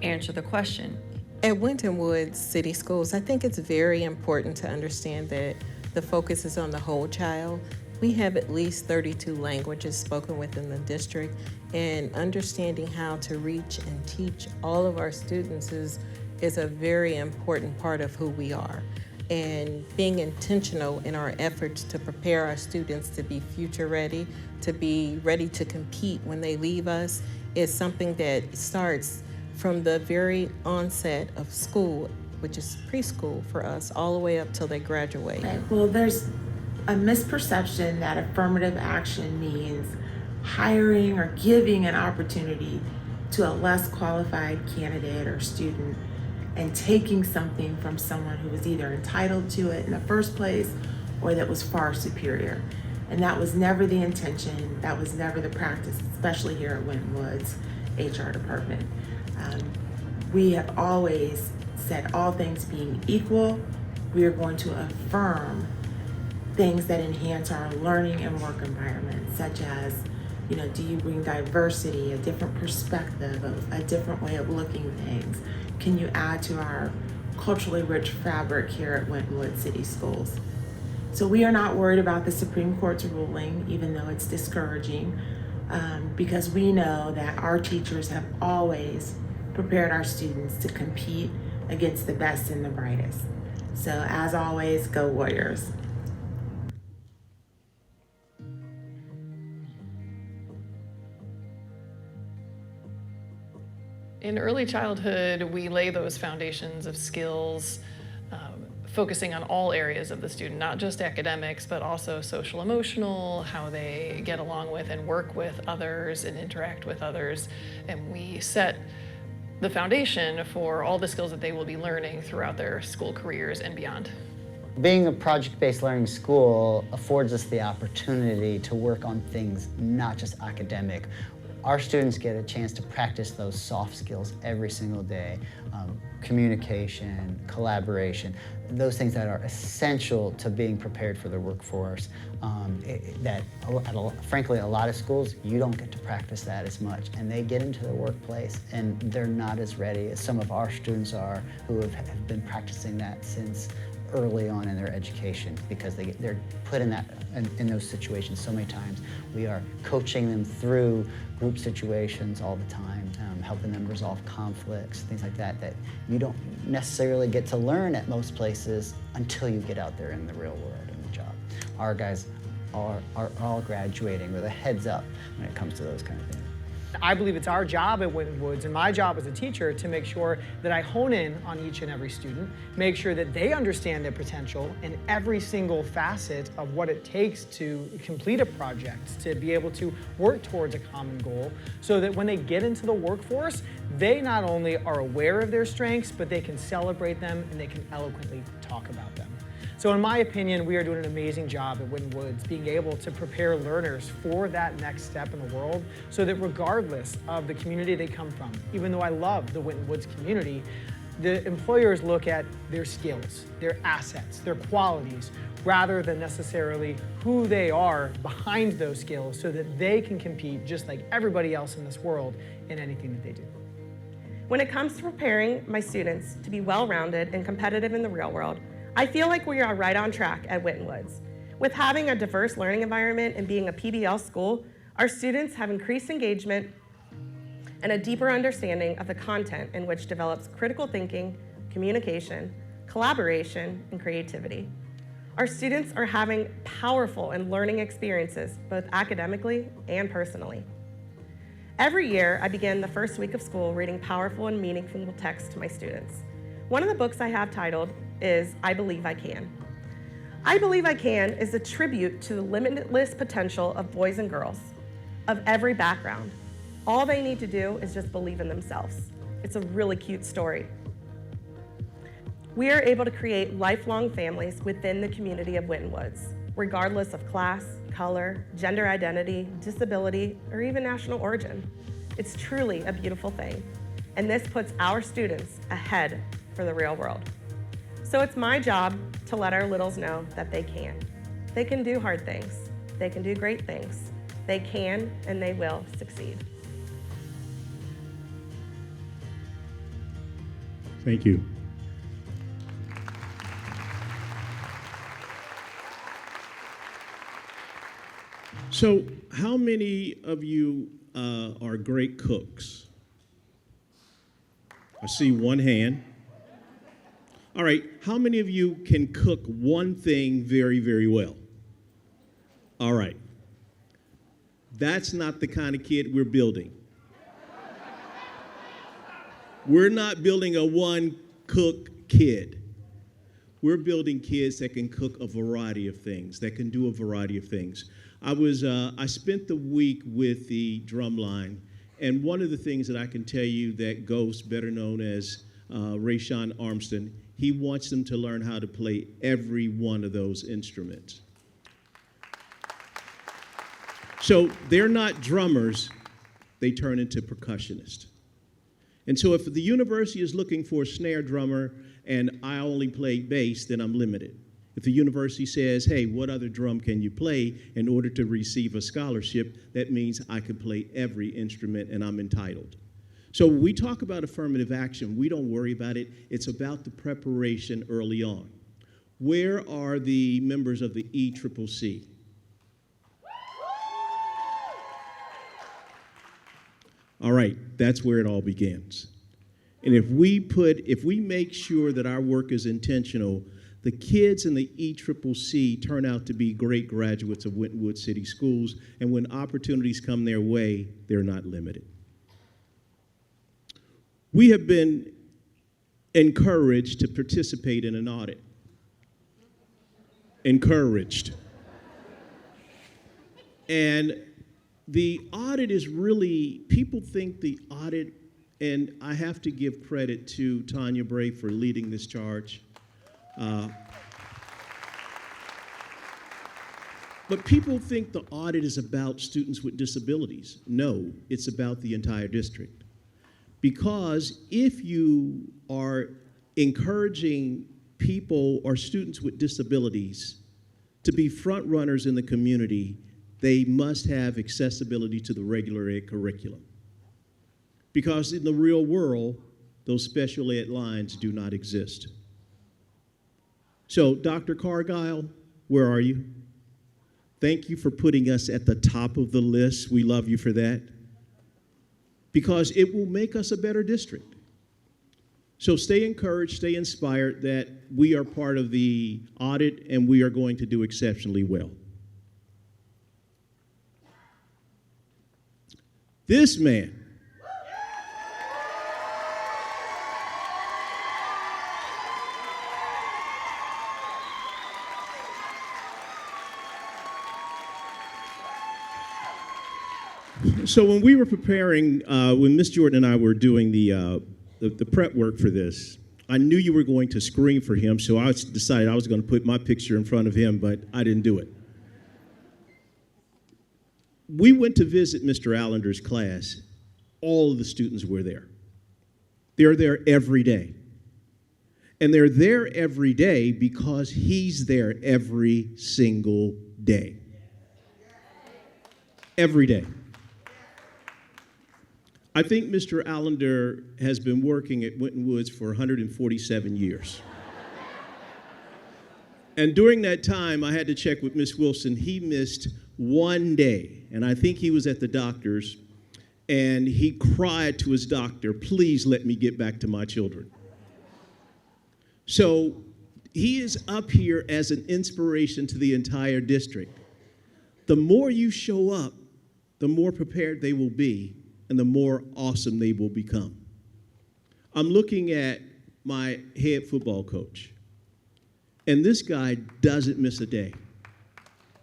answer the question. At Winton Woods City Schools, I think it's very important to understand that the focus is on the whole child. We have at least 32 languages spoken within the district, and understanding how to reach and teach all of our students is a very important part of who we are. And being intentional in our efforts to prepare our students to be future ready, to be ready to compete when they leave us, is something that starts from the very onset of school, which is preschool for us, all the way up till they graduate. Okay. Well, there's a misperception that affirmative action means hiring or giving an opportunity to a less qualified candidate or student and taking something from someone who was either entitled to it in the first place or that was far superior. And that was never the intention, that was never the practice, especially here at Winton Woods HR department. We have always said, all things being equal, we are going to affirm things that enhance our learning and work environment, such as, do you bring diversity, a different perspective, a different way of looking at things? Can you add to our culturally rich fabric here at Winton Woods City Schools? So we are not worried about the Supreme Court's ruling, even though it's discouraging, because we know that our teachers have always prepared our students to compete against the best and the brightest. So as always, go Warriors. In early childhood, we lay those foundations of skills, focusing on all areas of the student, not just academics, but also social emotional, how they get along with and work with others and interact with others. And we set the foundation for all the skills that they will be learning throughout their school careers and beyond. Being a project-based learning school affords us the opportunity to work on things not just academic. Our students get a chance to practice those soft skills every single day. Communication, collaboration, those things that are essential to being prepared for the workforce. Frankly, a lot of schools, you don't get to practice that as much. And they get into the workplace and they're not as ready as some of our students are who have been practicing that since early on in their education, because they're put in those situations so many times. We are coaching them through group situations all the time, helping them resolve conflicts, things like that, that you don't necessarily get to learn at most places until you get out there in the real world in the job. Our guys are all graduating with a heads up when it comes to those kind of things. I believe it's our job at Winton Woods and my job as a teacher to make sure that I hone in on each and every student, make sure that they understand their potential in every single facet of what it takes to complete a project, to be able to work towards a common goal, so that when they get into the workforce, they not only are aware of their strengths, but they can celebrate them and they can eloquently talk about them. So in my opinion, we are doing an amazing job at Winton Woods being able to prepare learners for that next step in the world, so that regardless of the community they come from, even though I love the Winton Woods community, the employers look at their skills, their assets, their qualities, rather than necessarily who they are behind those skills, so that they can compete just like everybody else in this world in anything that they do. When it comes to preparing my students to be well-rounded and competitive in the real world, I feel like we are right on track at Winton Woods. With having a diverse learning environment and being a PBL school, our students have increased engagement and a deeper understanding of the content in which develops critical thinking, communication, collaboration, and creativity. Our students are having powerful and learning experiences, both academically and personally. Every year, I begin the first week of school reading powerful and meaningful texts to my students. One of the books I have titled is I Believe I Can. I Believe I Can is a tribute to the limitless potential of boys and girls of every background. All they need to do is just believe in themselves. It's a really cute story. We are able to create lifelong families within the community of Winton Woods, regardless of class, color, gender identity, disability, or even national origin. It's truly a beautiful thing, and this puts our students ahead for the real world. So it's my job to let our littles know that they can. They can do hard things. They can do great things. They can and they will succeed. Thank you. So, how many of you are great cooks? I see one hand. All right, how many of you can cook one thing very, very well? All right. That's not the kind of kid we're building. We're not building a one-cook kid. We're building kids that can cook a variety of things, that can do a variety of things. I spent the week with the drumline, And one of the things that I can tell you that Ghost, better known as Rayshawn Armston, he wants them to learn how to play every one of those instruments. So they're not drummers, they turn into percussionists. And so if the university is looking for a snare drummer and I only play bass, then I'm limited. If the university says, hey, what other drum can you play in order to receive a scholarship, that means I can play every instrument and I'm entitled. So when we talk about affirmative action, we don't worry about it. It's about the preparation early on. Where are the members of the ECCC? All right, that's where it all begins. And if we make sure that our work is intentional, the kids in the ECCC turn out to be great graduates of Winton Woods City Schools, and when opportunities come their way, they're not limited. We have been encouraged to participate in an audit. Encouraged. And the audit is really, people think the audit, and I have to give credit to Tanya Bray for leading this charge. But people think the audit is about students with disabilities. No, it's about the entire district. Because if you are encouraging people or students with disabilities to be front runners in the community, they must have accessibility to the regular ed curriculum. Because in the real world, those special ed lines do not exist. So, Dr. Cargile, where are you? Thank you for putting us at the top of the list. We love you for that. Because it will make us a better district. So stay encouraged, stay inspired that we are part of the audit and we are going to do exceptionally well. This man. So when we were preparing, when Miss Jordan and I were doing the prep work for this, I knew you were going to scream for him, so I decided I was going to put my picture in front of him, but I didn't do it. We went to visit Mr. Allender's class. All of the students were there. They're there every day. And they're there every day because he's there every single day. Every day. I think Mr. Allender has been working at Winton Woods for 147 years. And during that time, I had to check with Miss Wilson. He missed one day, and I think he was at the doctor's, and he cried to his doctor, please let me get back to my children. So he is up here as an inspiration to the entire district. The more you show up, the more prepared they will be, and the more awesome they will become. I'm looking at my head football coach, and this guy doesn't miss a day,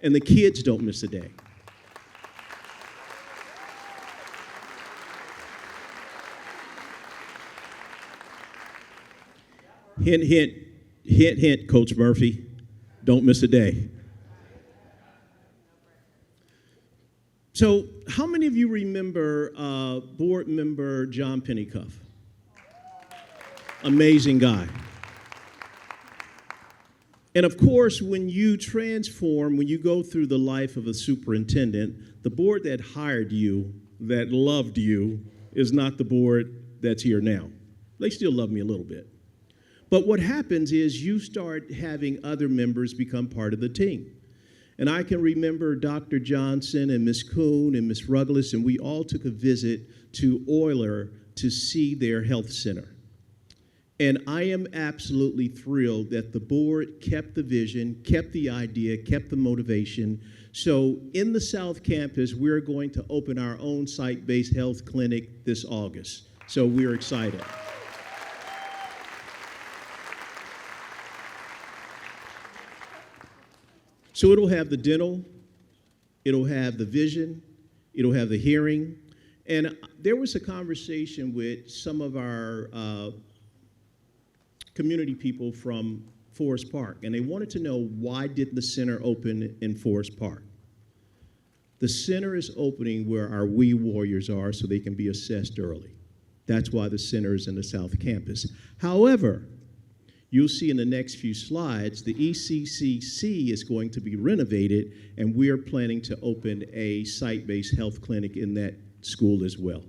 and the kids don't miss a day. Hint, hint, hint, hint, Coach Murphy, don't miss a day. So how many of you remember board member John Pennycuff? Amazing guy. And of course, when you transform, when you go through the life of a superintendent, the board that hired you, that loved you, is not the board that's here now. They still love me a little bit. But what happens is you start having other members become part of the team. And I can remember Dr. Johnson and Miss Kuhn and Miss Ruggles, and we all took a visit to Euler to see their health center. And I am absolutely thrilled that the board kept the vision, kept the idea, kept the motivation. So in the South Campus, we're going to open our own site-based health clinic this August. So we're excited. So it'll have the dental, it'll have the vision, it'll have the hearing, And there was a conversation with some of our community people from Forest Park, and they wanted to know, why didn't the center open in Forest Park? The center is opening where our We Warriors are so they can be assessed early. That's why the center is in the South Campus. However, you'll see in the next few slides, the ECCC is going to be renovated, and we're planning to open a site-based health clinic in that school as well.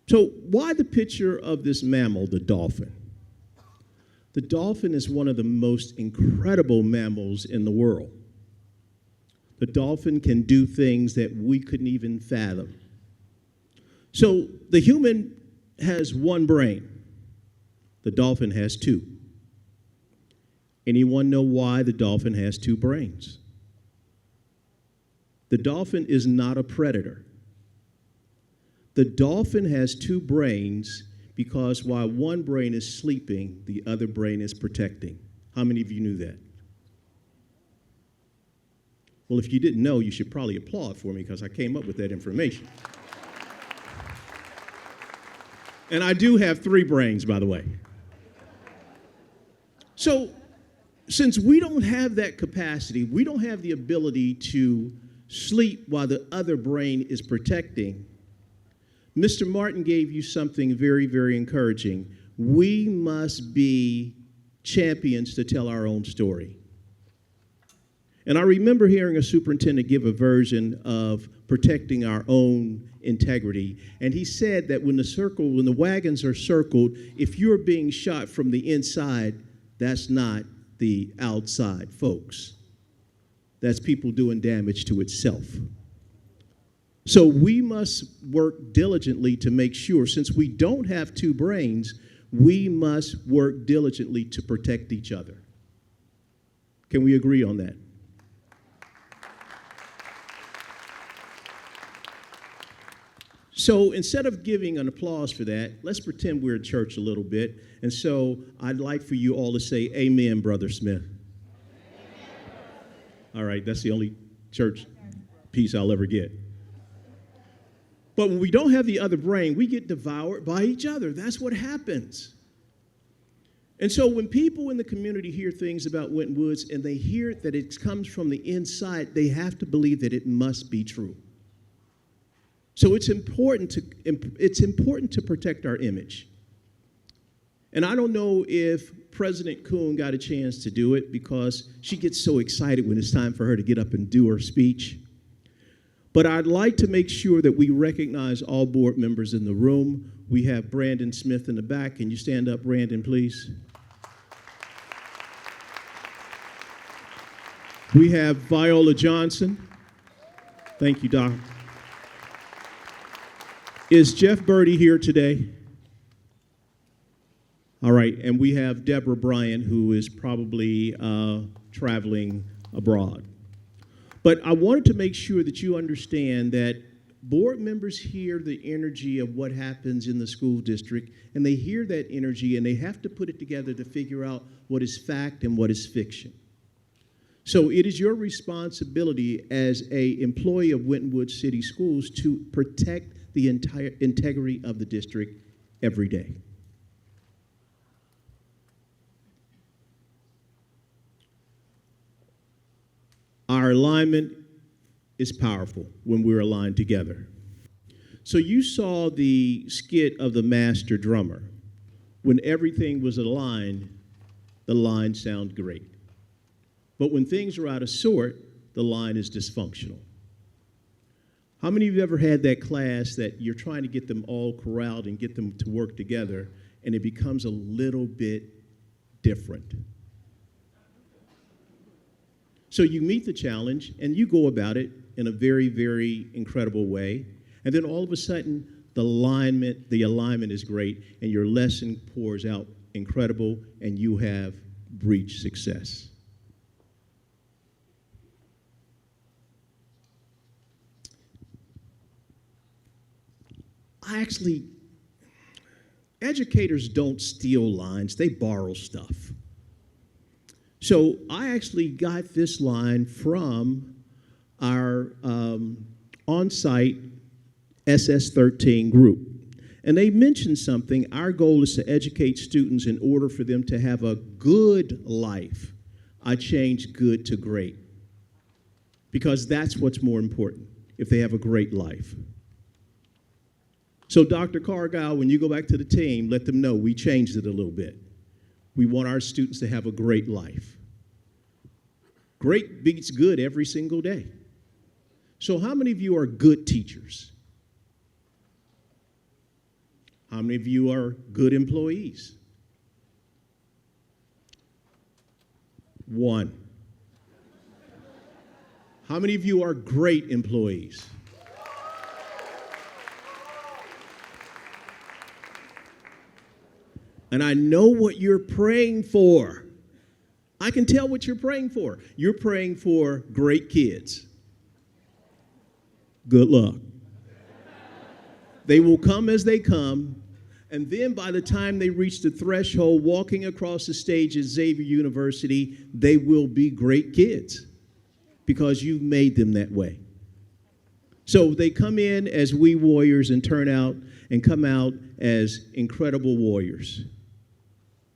So why the picture of this mammal, the dolphin? The dolphin is one of the most incredible mammals in the world. The dolphin can do things that we couldn't even fathom. So the human has one brain. The dolphin has two. Anyone know why the dolphin has two brains? The dolphin is not a predator. The dolphin has two brains because while one brain is sleeping, the other brain is protecting. How many of you knew that? Well, if you didn't know, you should probably applaud for me because I came up with that information. And I do have three brains, by the way. So, since we don't have that capacity, we don't have the ability to sleep while the other brain is protecting, Mr. Martin gave you something very, very encouraging. We must be champions to tell our own story. And I remember hearing a superintendent give a version of protecting our own integrity. And he said that when the wagons are circled, if you're being shot from the inside, that's not the outside folks. That's people doing damage to itself. So we must work diligently to make sure, since we don't have two brains, we must work diligently to protect each other. Can we agree on that? So instead of giving an applause for that, let's pretend we're at church a little bit. And so I'd like for you all to say, amen, Brother Smith. All right, that's the only church piece I'll ever get. But when we don't have the other brain, we get devoured by each other. That's what happens. And so when people in the community hear things about Winton Woods and they hear that it comes from the inside, they have to believe that it must be true. So it's important to protect our image. And I don't know if President Kuhn got a chance to do it because she gets so excited when it's time for her to get up and do her speech. But I'd like to make sure that we recognize all board members in the room. We have Brandon Smith in the back. Can you stand up, Brandon, please? We have Viola Johnson. Thank you, Doc. Is Jeff Birdie here today? All right, and we have Deborah Bryant, who is probably traveling abroad. But I wanted to make sure that you understand that board members hear the energy of what happens in the school district, and they hear that energy, and they have to put it together to figure out what is fact and what is fiction. So it is your responsibility as an employee of Winton Woods City Schools to protect the entire integrity of the district every day. Our alignment is powerful when we're aligned together. So you saw the skit of the master drummer. When everything was aligned, the line sounded great. But when things are out of sort, the line is dysfunctional. How many of you ever had that class that you're trying to get them all corralled and get them to work together, and it becomes a little bit different? So you meet the challenge, and you go about it in a very, very incredible way, and then all of a sudden, the alignment is great, and your lesson pours out incredible, and you have reached success. Educators don't steal lines, they borrow stuff. So I actually got this line from our on-site SS13 group. And they mentioned something. Our goal is to educate students in order for them to have a good life. I changed good to great, because that's what's more important, if they have a great life. So Dr. Cargile, when you go back to the team, let them know we changed it a little bit. We want our students to have a great life. Great beats good every single day. So how many of you are good teachers? How many of you are good employees? One. How many of you are great employees? And I know what you're praying for. I can tell what you're praying for. You're praying for great kids. Good luck. They will come as they come, and then by the time they reach the threshold, walking across the stage at Xavier University, they will be great kids because you've made them that way. So they come in as wee warriors and turn out and come out as incredible warriors.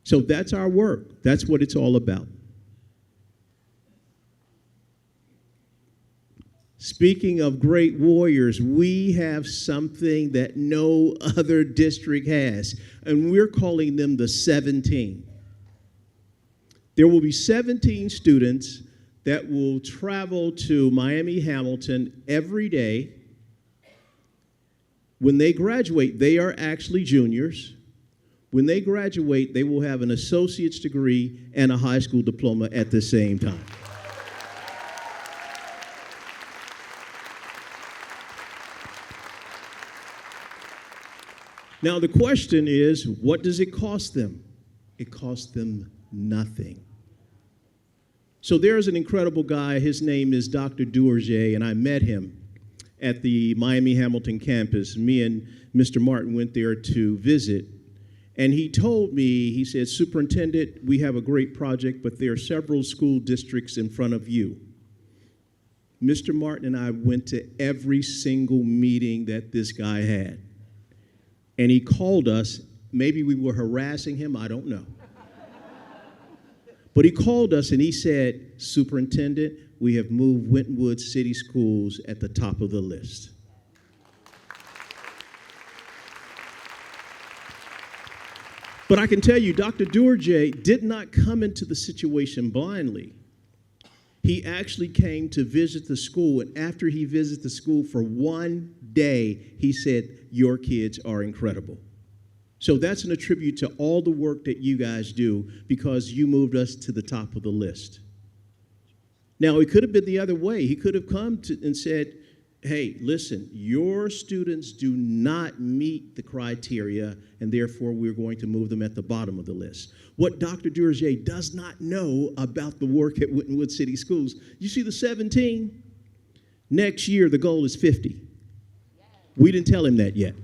So that's our work. That's what it's all about. Speaking of great warriors, we have something that no other district has, and we're calling them the 17. There will be 17 students that will travel to Miami Hamilton every day. When they graduate, they are actually juniors. When they graduate, they will have an associate's degree and a high school diploma at the same time. Now, the question is, what does it cost them? It costs them nothing. So there's an incredible guy. His name is Dr. Duerger, and I met him at the Miami Hamilton campus. Me and Mr. Martin went there to visit. And he told me, he said, Superintendent, we have a great project, but there are several school districts in front of you. Mr. Martin and I went to every single meeting that this guy had. And he called us. Maybe we were harassing him, I don't know. But he called us and he said, Superintendent, we have moved Winton Woods City Schools at the top of the list. But I can tell you, Dr. Duerger did not come into the situation blindly. He actually came to visit the school, and after he visited the school for one day, he said, your kids are incredible. So that's an attribute to all the work that you guys do, because you moved us to the top of the list. Now, it could have been the other way. He could have come and said, hey, listen, your students do not meet the criteria, and therefore we're going to move them at the bottom of the list. What Dr. Duerger does not know about the work at Winton Woods City Schools, you see the 17? Next year, the goal is 50. We didn't tell him that yet.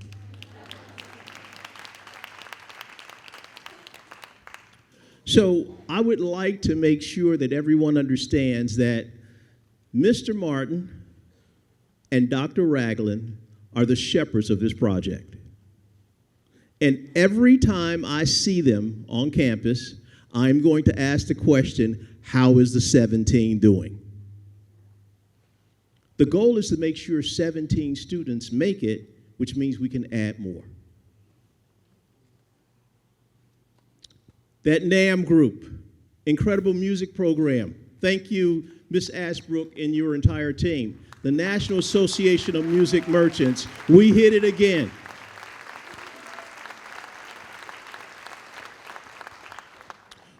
So I would like to make sure that everyone understands that Mr. Martin and Dr. Ragland are the shepherds of this project. And every time I see them on campus, I'm going to ask the question, how is the 17 doing? The goal is to make sure 17 students make it, which means we can add more. That NAM group, incredible music program. Thank you, Ms. Ashbrook and your entire team. The National Association of Music Merchants, we hit it again.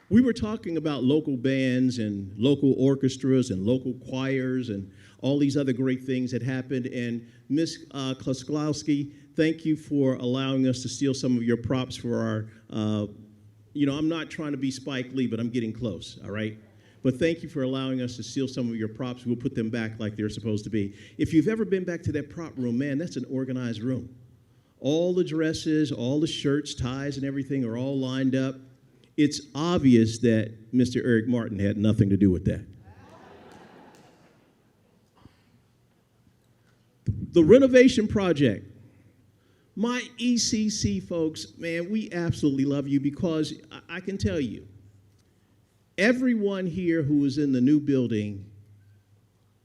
We were talking about local bands and local orchestras and local choirs and all these other great things that happened. And Ms. Klosklowski, thank you for allowing us to steal some of your props for our, I'm not trying to be Spike Lee, but I'm getting close, all right? But thank you for allowing us to steal some of your props. We'll put them back like they're supposed to be. If you've ever been back to that prop room, man, that's an organized room. All the dresses, all the shirts, ties, and everything are all lined up. it's obvious that Mr. Eric Martin had nothing to do with that. The renovation project. My ECC folks, man, we absolutely love you because I can tell you, everyone here who is in the new building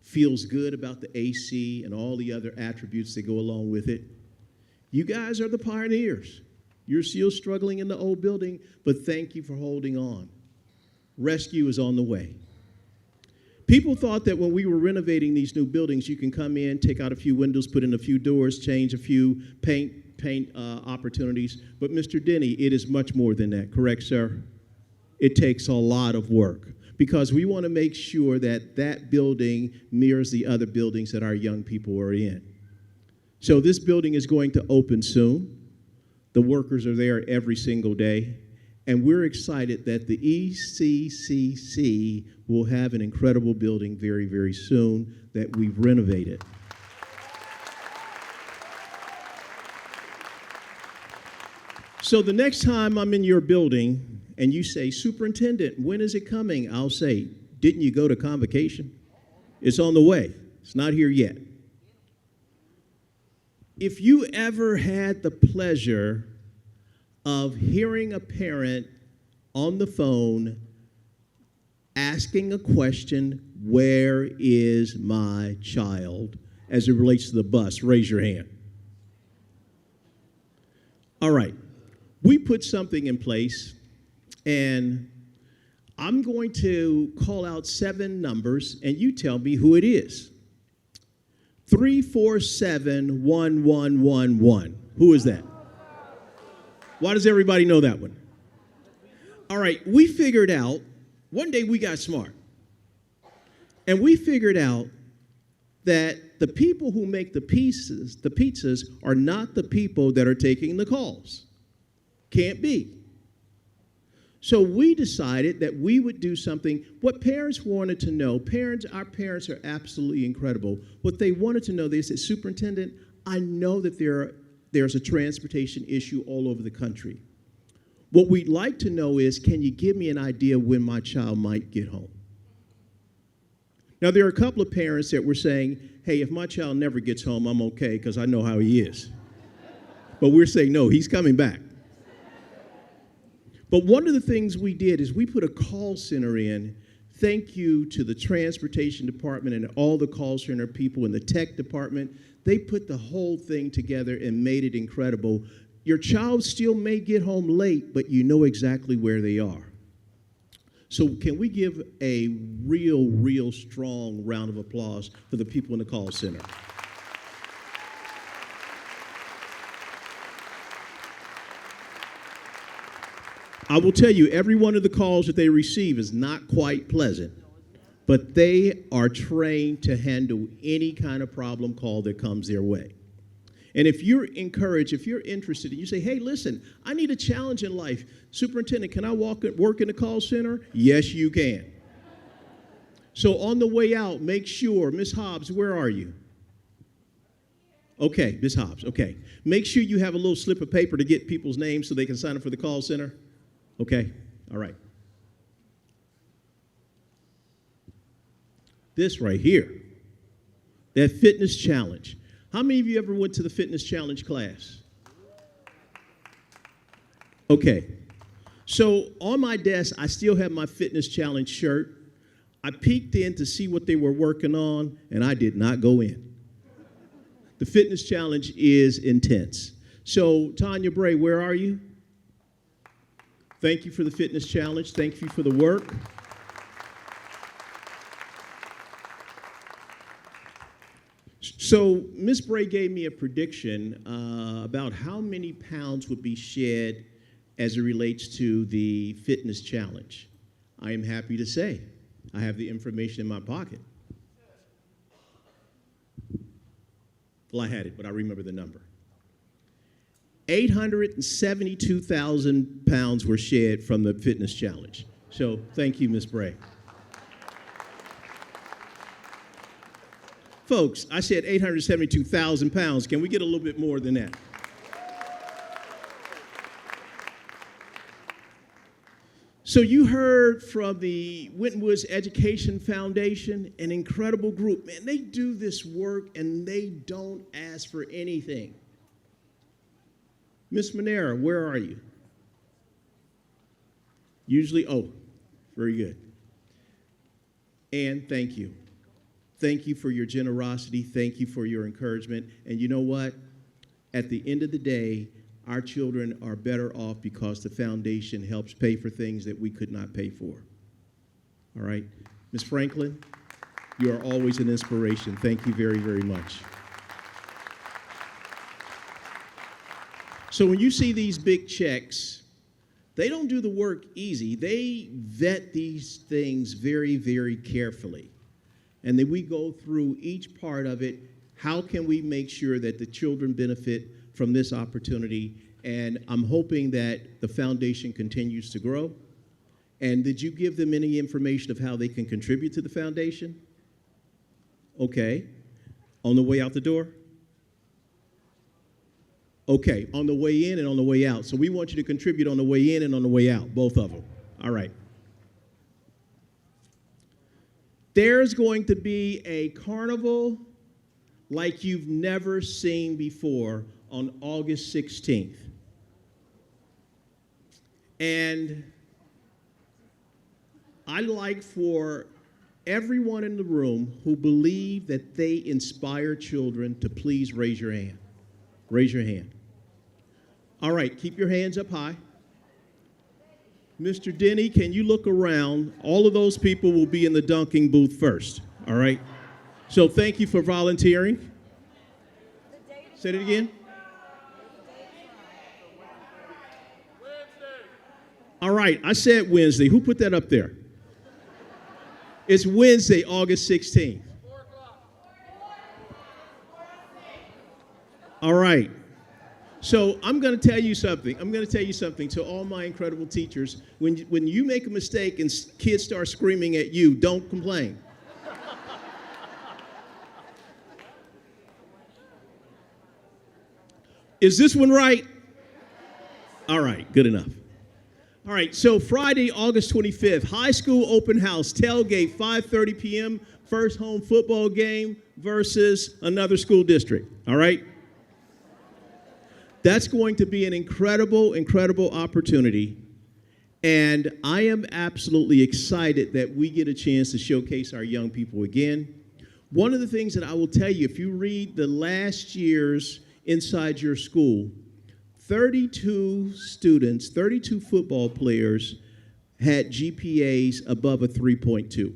feels good about the AC and all the other attributes that go along with it. You guys are the pioneers. You're still struggling in the old building, but thank you for holding on. Rescue is on the way. People thought that when we were renovating these new buildings, you can come in, take out a few windows, put in a few doors, change a few paint opportunities. But Mr. Denny, it is much more than that, correct, sir? It takes a lot of work because we want to make sure that that building mirrors the other buildings that our young people are in. So this building is going to open soon. The workers are there every single day. And we're excited that the ECCC will have an incredible building very, very soon that we've renovated. So the next time I'm in your building and you say, Superintendent, when is it coming? I'll say, didn't you go to Convocation? It's on the way. It's not here yet. If you ever had the pleasure of hearing a parent on the phone asking a question, where is my child, as it relates to the bus, raise your hand. All right, we put something in place, and I'm going to call out 7 numbers, and you tell me who it is. 347-1111. Who is that? Why does everybody know that one? All right, we figured out, one day we got smart, and we figured out that the people who make the pizzas are not the people that are taking the calls. Can't be. So we decided that we would do something, what parents wanted to know, our parents are absolutely incredible. What they wanted to know, they said, Superintendent, I know that there's a transportation issue all over the country. What we'd like to know is, can you give me an idea when my child might get home? Now, there are a couple of parents that were saying, hey, if my child never gets home, I'm okay because I know how he is. But we're saying, no, he's coming back. But one of the things we did is we put a call center in. Thank you to the transportation department and all the call center people in the tech department. They put the whole thing together and made it incredible. Your child still may get home late, but you know exactly where they are. So can we give a real strong round of applause for the people in the call center? I will tell you, every one of the calls that they receive is not quite pleasant, but they are trained to handle any kind of problem call that comes their way. And if you're encouraged, if you're interested, and you say, hey, listen, I need a challenge in life. Superintendent, can I work in the call center? Yes, you can. So on the way out, make sure, Ms. Hobbs, where are you? Okay, Ms. Hobbs, okay. Make sure you have a little slip of paper to get people's names so they can sign up for the call center. Okay, all right. This right here, that fitness challenge. How many of you ever went to the fitness challenge class? Okay, so on my desk, I still have my fitness challenge shirt. I peeked in to see what they were working on, and I did not go in. The fitness challenge is intense. So, Tanya Bray, where are you? Thank you for the fitness challenge. Thank you for the work. So Ms. Bray gave me a prediction about how many pounds would be shed as it relates to the fitness challenge. I am happy to say I have the information in my pocket. Well, I had it, but I remember the number. 872,000 pounds were shed from the fitness challenge. So thank you, Ms. Bray. Folks, I said 872,000 pounds. Can we get a little bit more than that? So you heard from the Winton Woods Education Foundation, an incredible group. Man, they do this work and they don't ask for anything. Miss Manera, where are you? Usually, oh, very good. And thank you. Thank you for your generosity. Thank you for your encouragement. And you know what? At the end of the day, our children are better off because the foundation helps pay for things that we could not pay for. All right? Ms. Franklin, you are always an inspiration. Thank you very, very much. So when you see these big checks, they don't do the work easy. They vet these things very, very carefully. And then we go through each part of it. How can we make sure that the children benefit from this opportunity? And I'm hoping that the foundation continues to grow. And did you give them any information of how they can contribute to the foundation? Okay. On the way out the door? Okay, on the way in and on the way out. So we want you to contribute on the way in and on the way out, both of them. All right. There's going to be a carnival like you've never seen before on August 16th. And I'd like for everyone in the room who believe that they inspire children to please raise your hand. Raise your hand. All right, keep your hands up high. Mr. Denny, can you look around? All of those people will be in the dunking booth first, all right? So thank you for volunteering. Say it again. All right, I said Wednesday. Who put that up there? It's Wednesday, August 16th. All right. So I'm going to tell you something. I'm going to tell you something to all my incredible teachers. When you make a mistake and kids start screaming at you, don't complain. Is this one right? All right, good enough. All right, so Friday, August 25th, high school open house, tailgate, 5:30 p.m., first home football game versus another school district, all right? That's going to be an incredible, incredible opportunity, and I am absolutely excited that we get a chance to showcase our young people again. One of the things that I will tell you, if you read the last year's Inside Your School, 32 students, 32 football players had GPAs above a 3.2.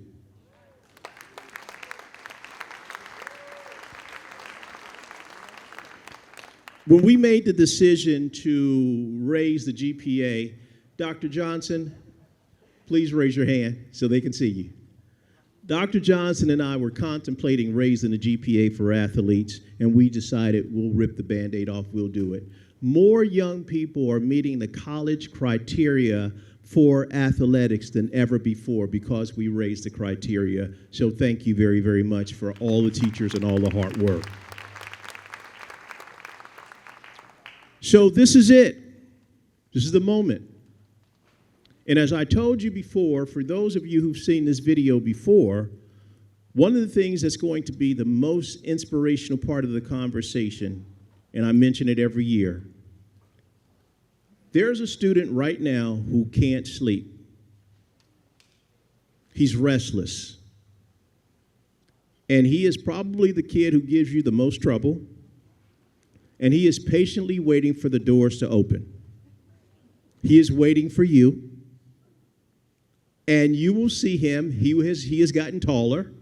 When we made the decision to raise the GPA, Dr. Johnson, please raise your hand so they can see you. Dr. Johnson and I were contemplating raising the GPA for athletes, and we decided we'll rip the Band-Aid off, we'll do it. More young people are meeting the college criteria for athletics than ever before because we raised the criteria. So thank you very, very much for all the teachers and all the hard work. So this is it. This is the moment. And as I told you before, for those of you who've seen this video before, one of the things that's going to be the most inspirational part of the conversation, and I mention it every year, there's a student right now who can't sleep. He's restless. And he is probably the kid who gives you the most trouble. And he is patiently waiting for the doors to open. He is waiting for you. And you will see him. He has gotten taller.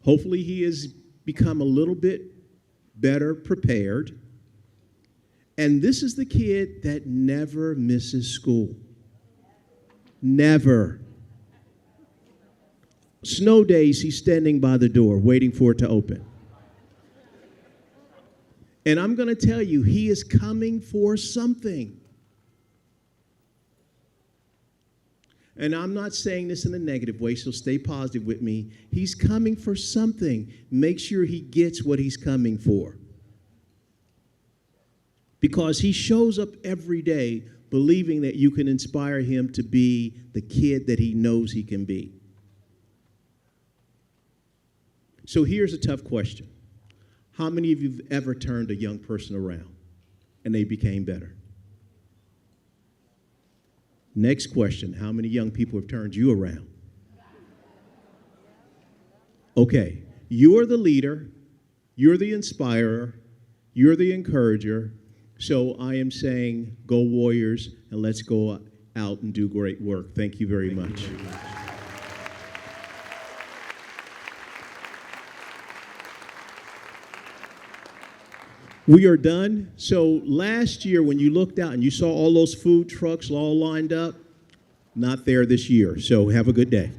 Hopefully he has become a little bit better prepared. And this is the kid that never misses school. Never. Snow days, he's standing by the door waiting for it to open. And I'm going to tell you, he is coming for something. And I'm not saying this in a negative way, so stay positive with me. He's coming for something. Make sure he gets what he's coming for. Because he shows up every day believing that you can inspire him to be the kid that he knows he can be. So here's a tough question. How many of you have ever turned a young person around and they became better? Next question, how many young people have turned you around? Okay, you're the leader, you're the inspirer, you're the encourager, so I am saying go Warriors and let's go out and do great work. Thank you very much. We are done. So last year when you looked out and you saw all those food trucks all lined up, not there this year. So have a good day.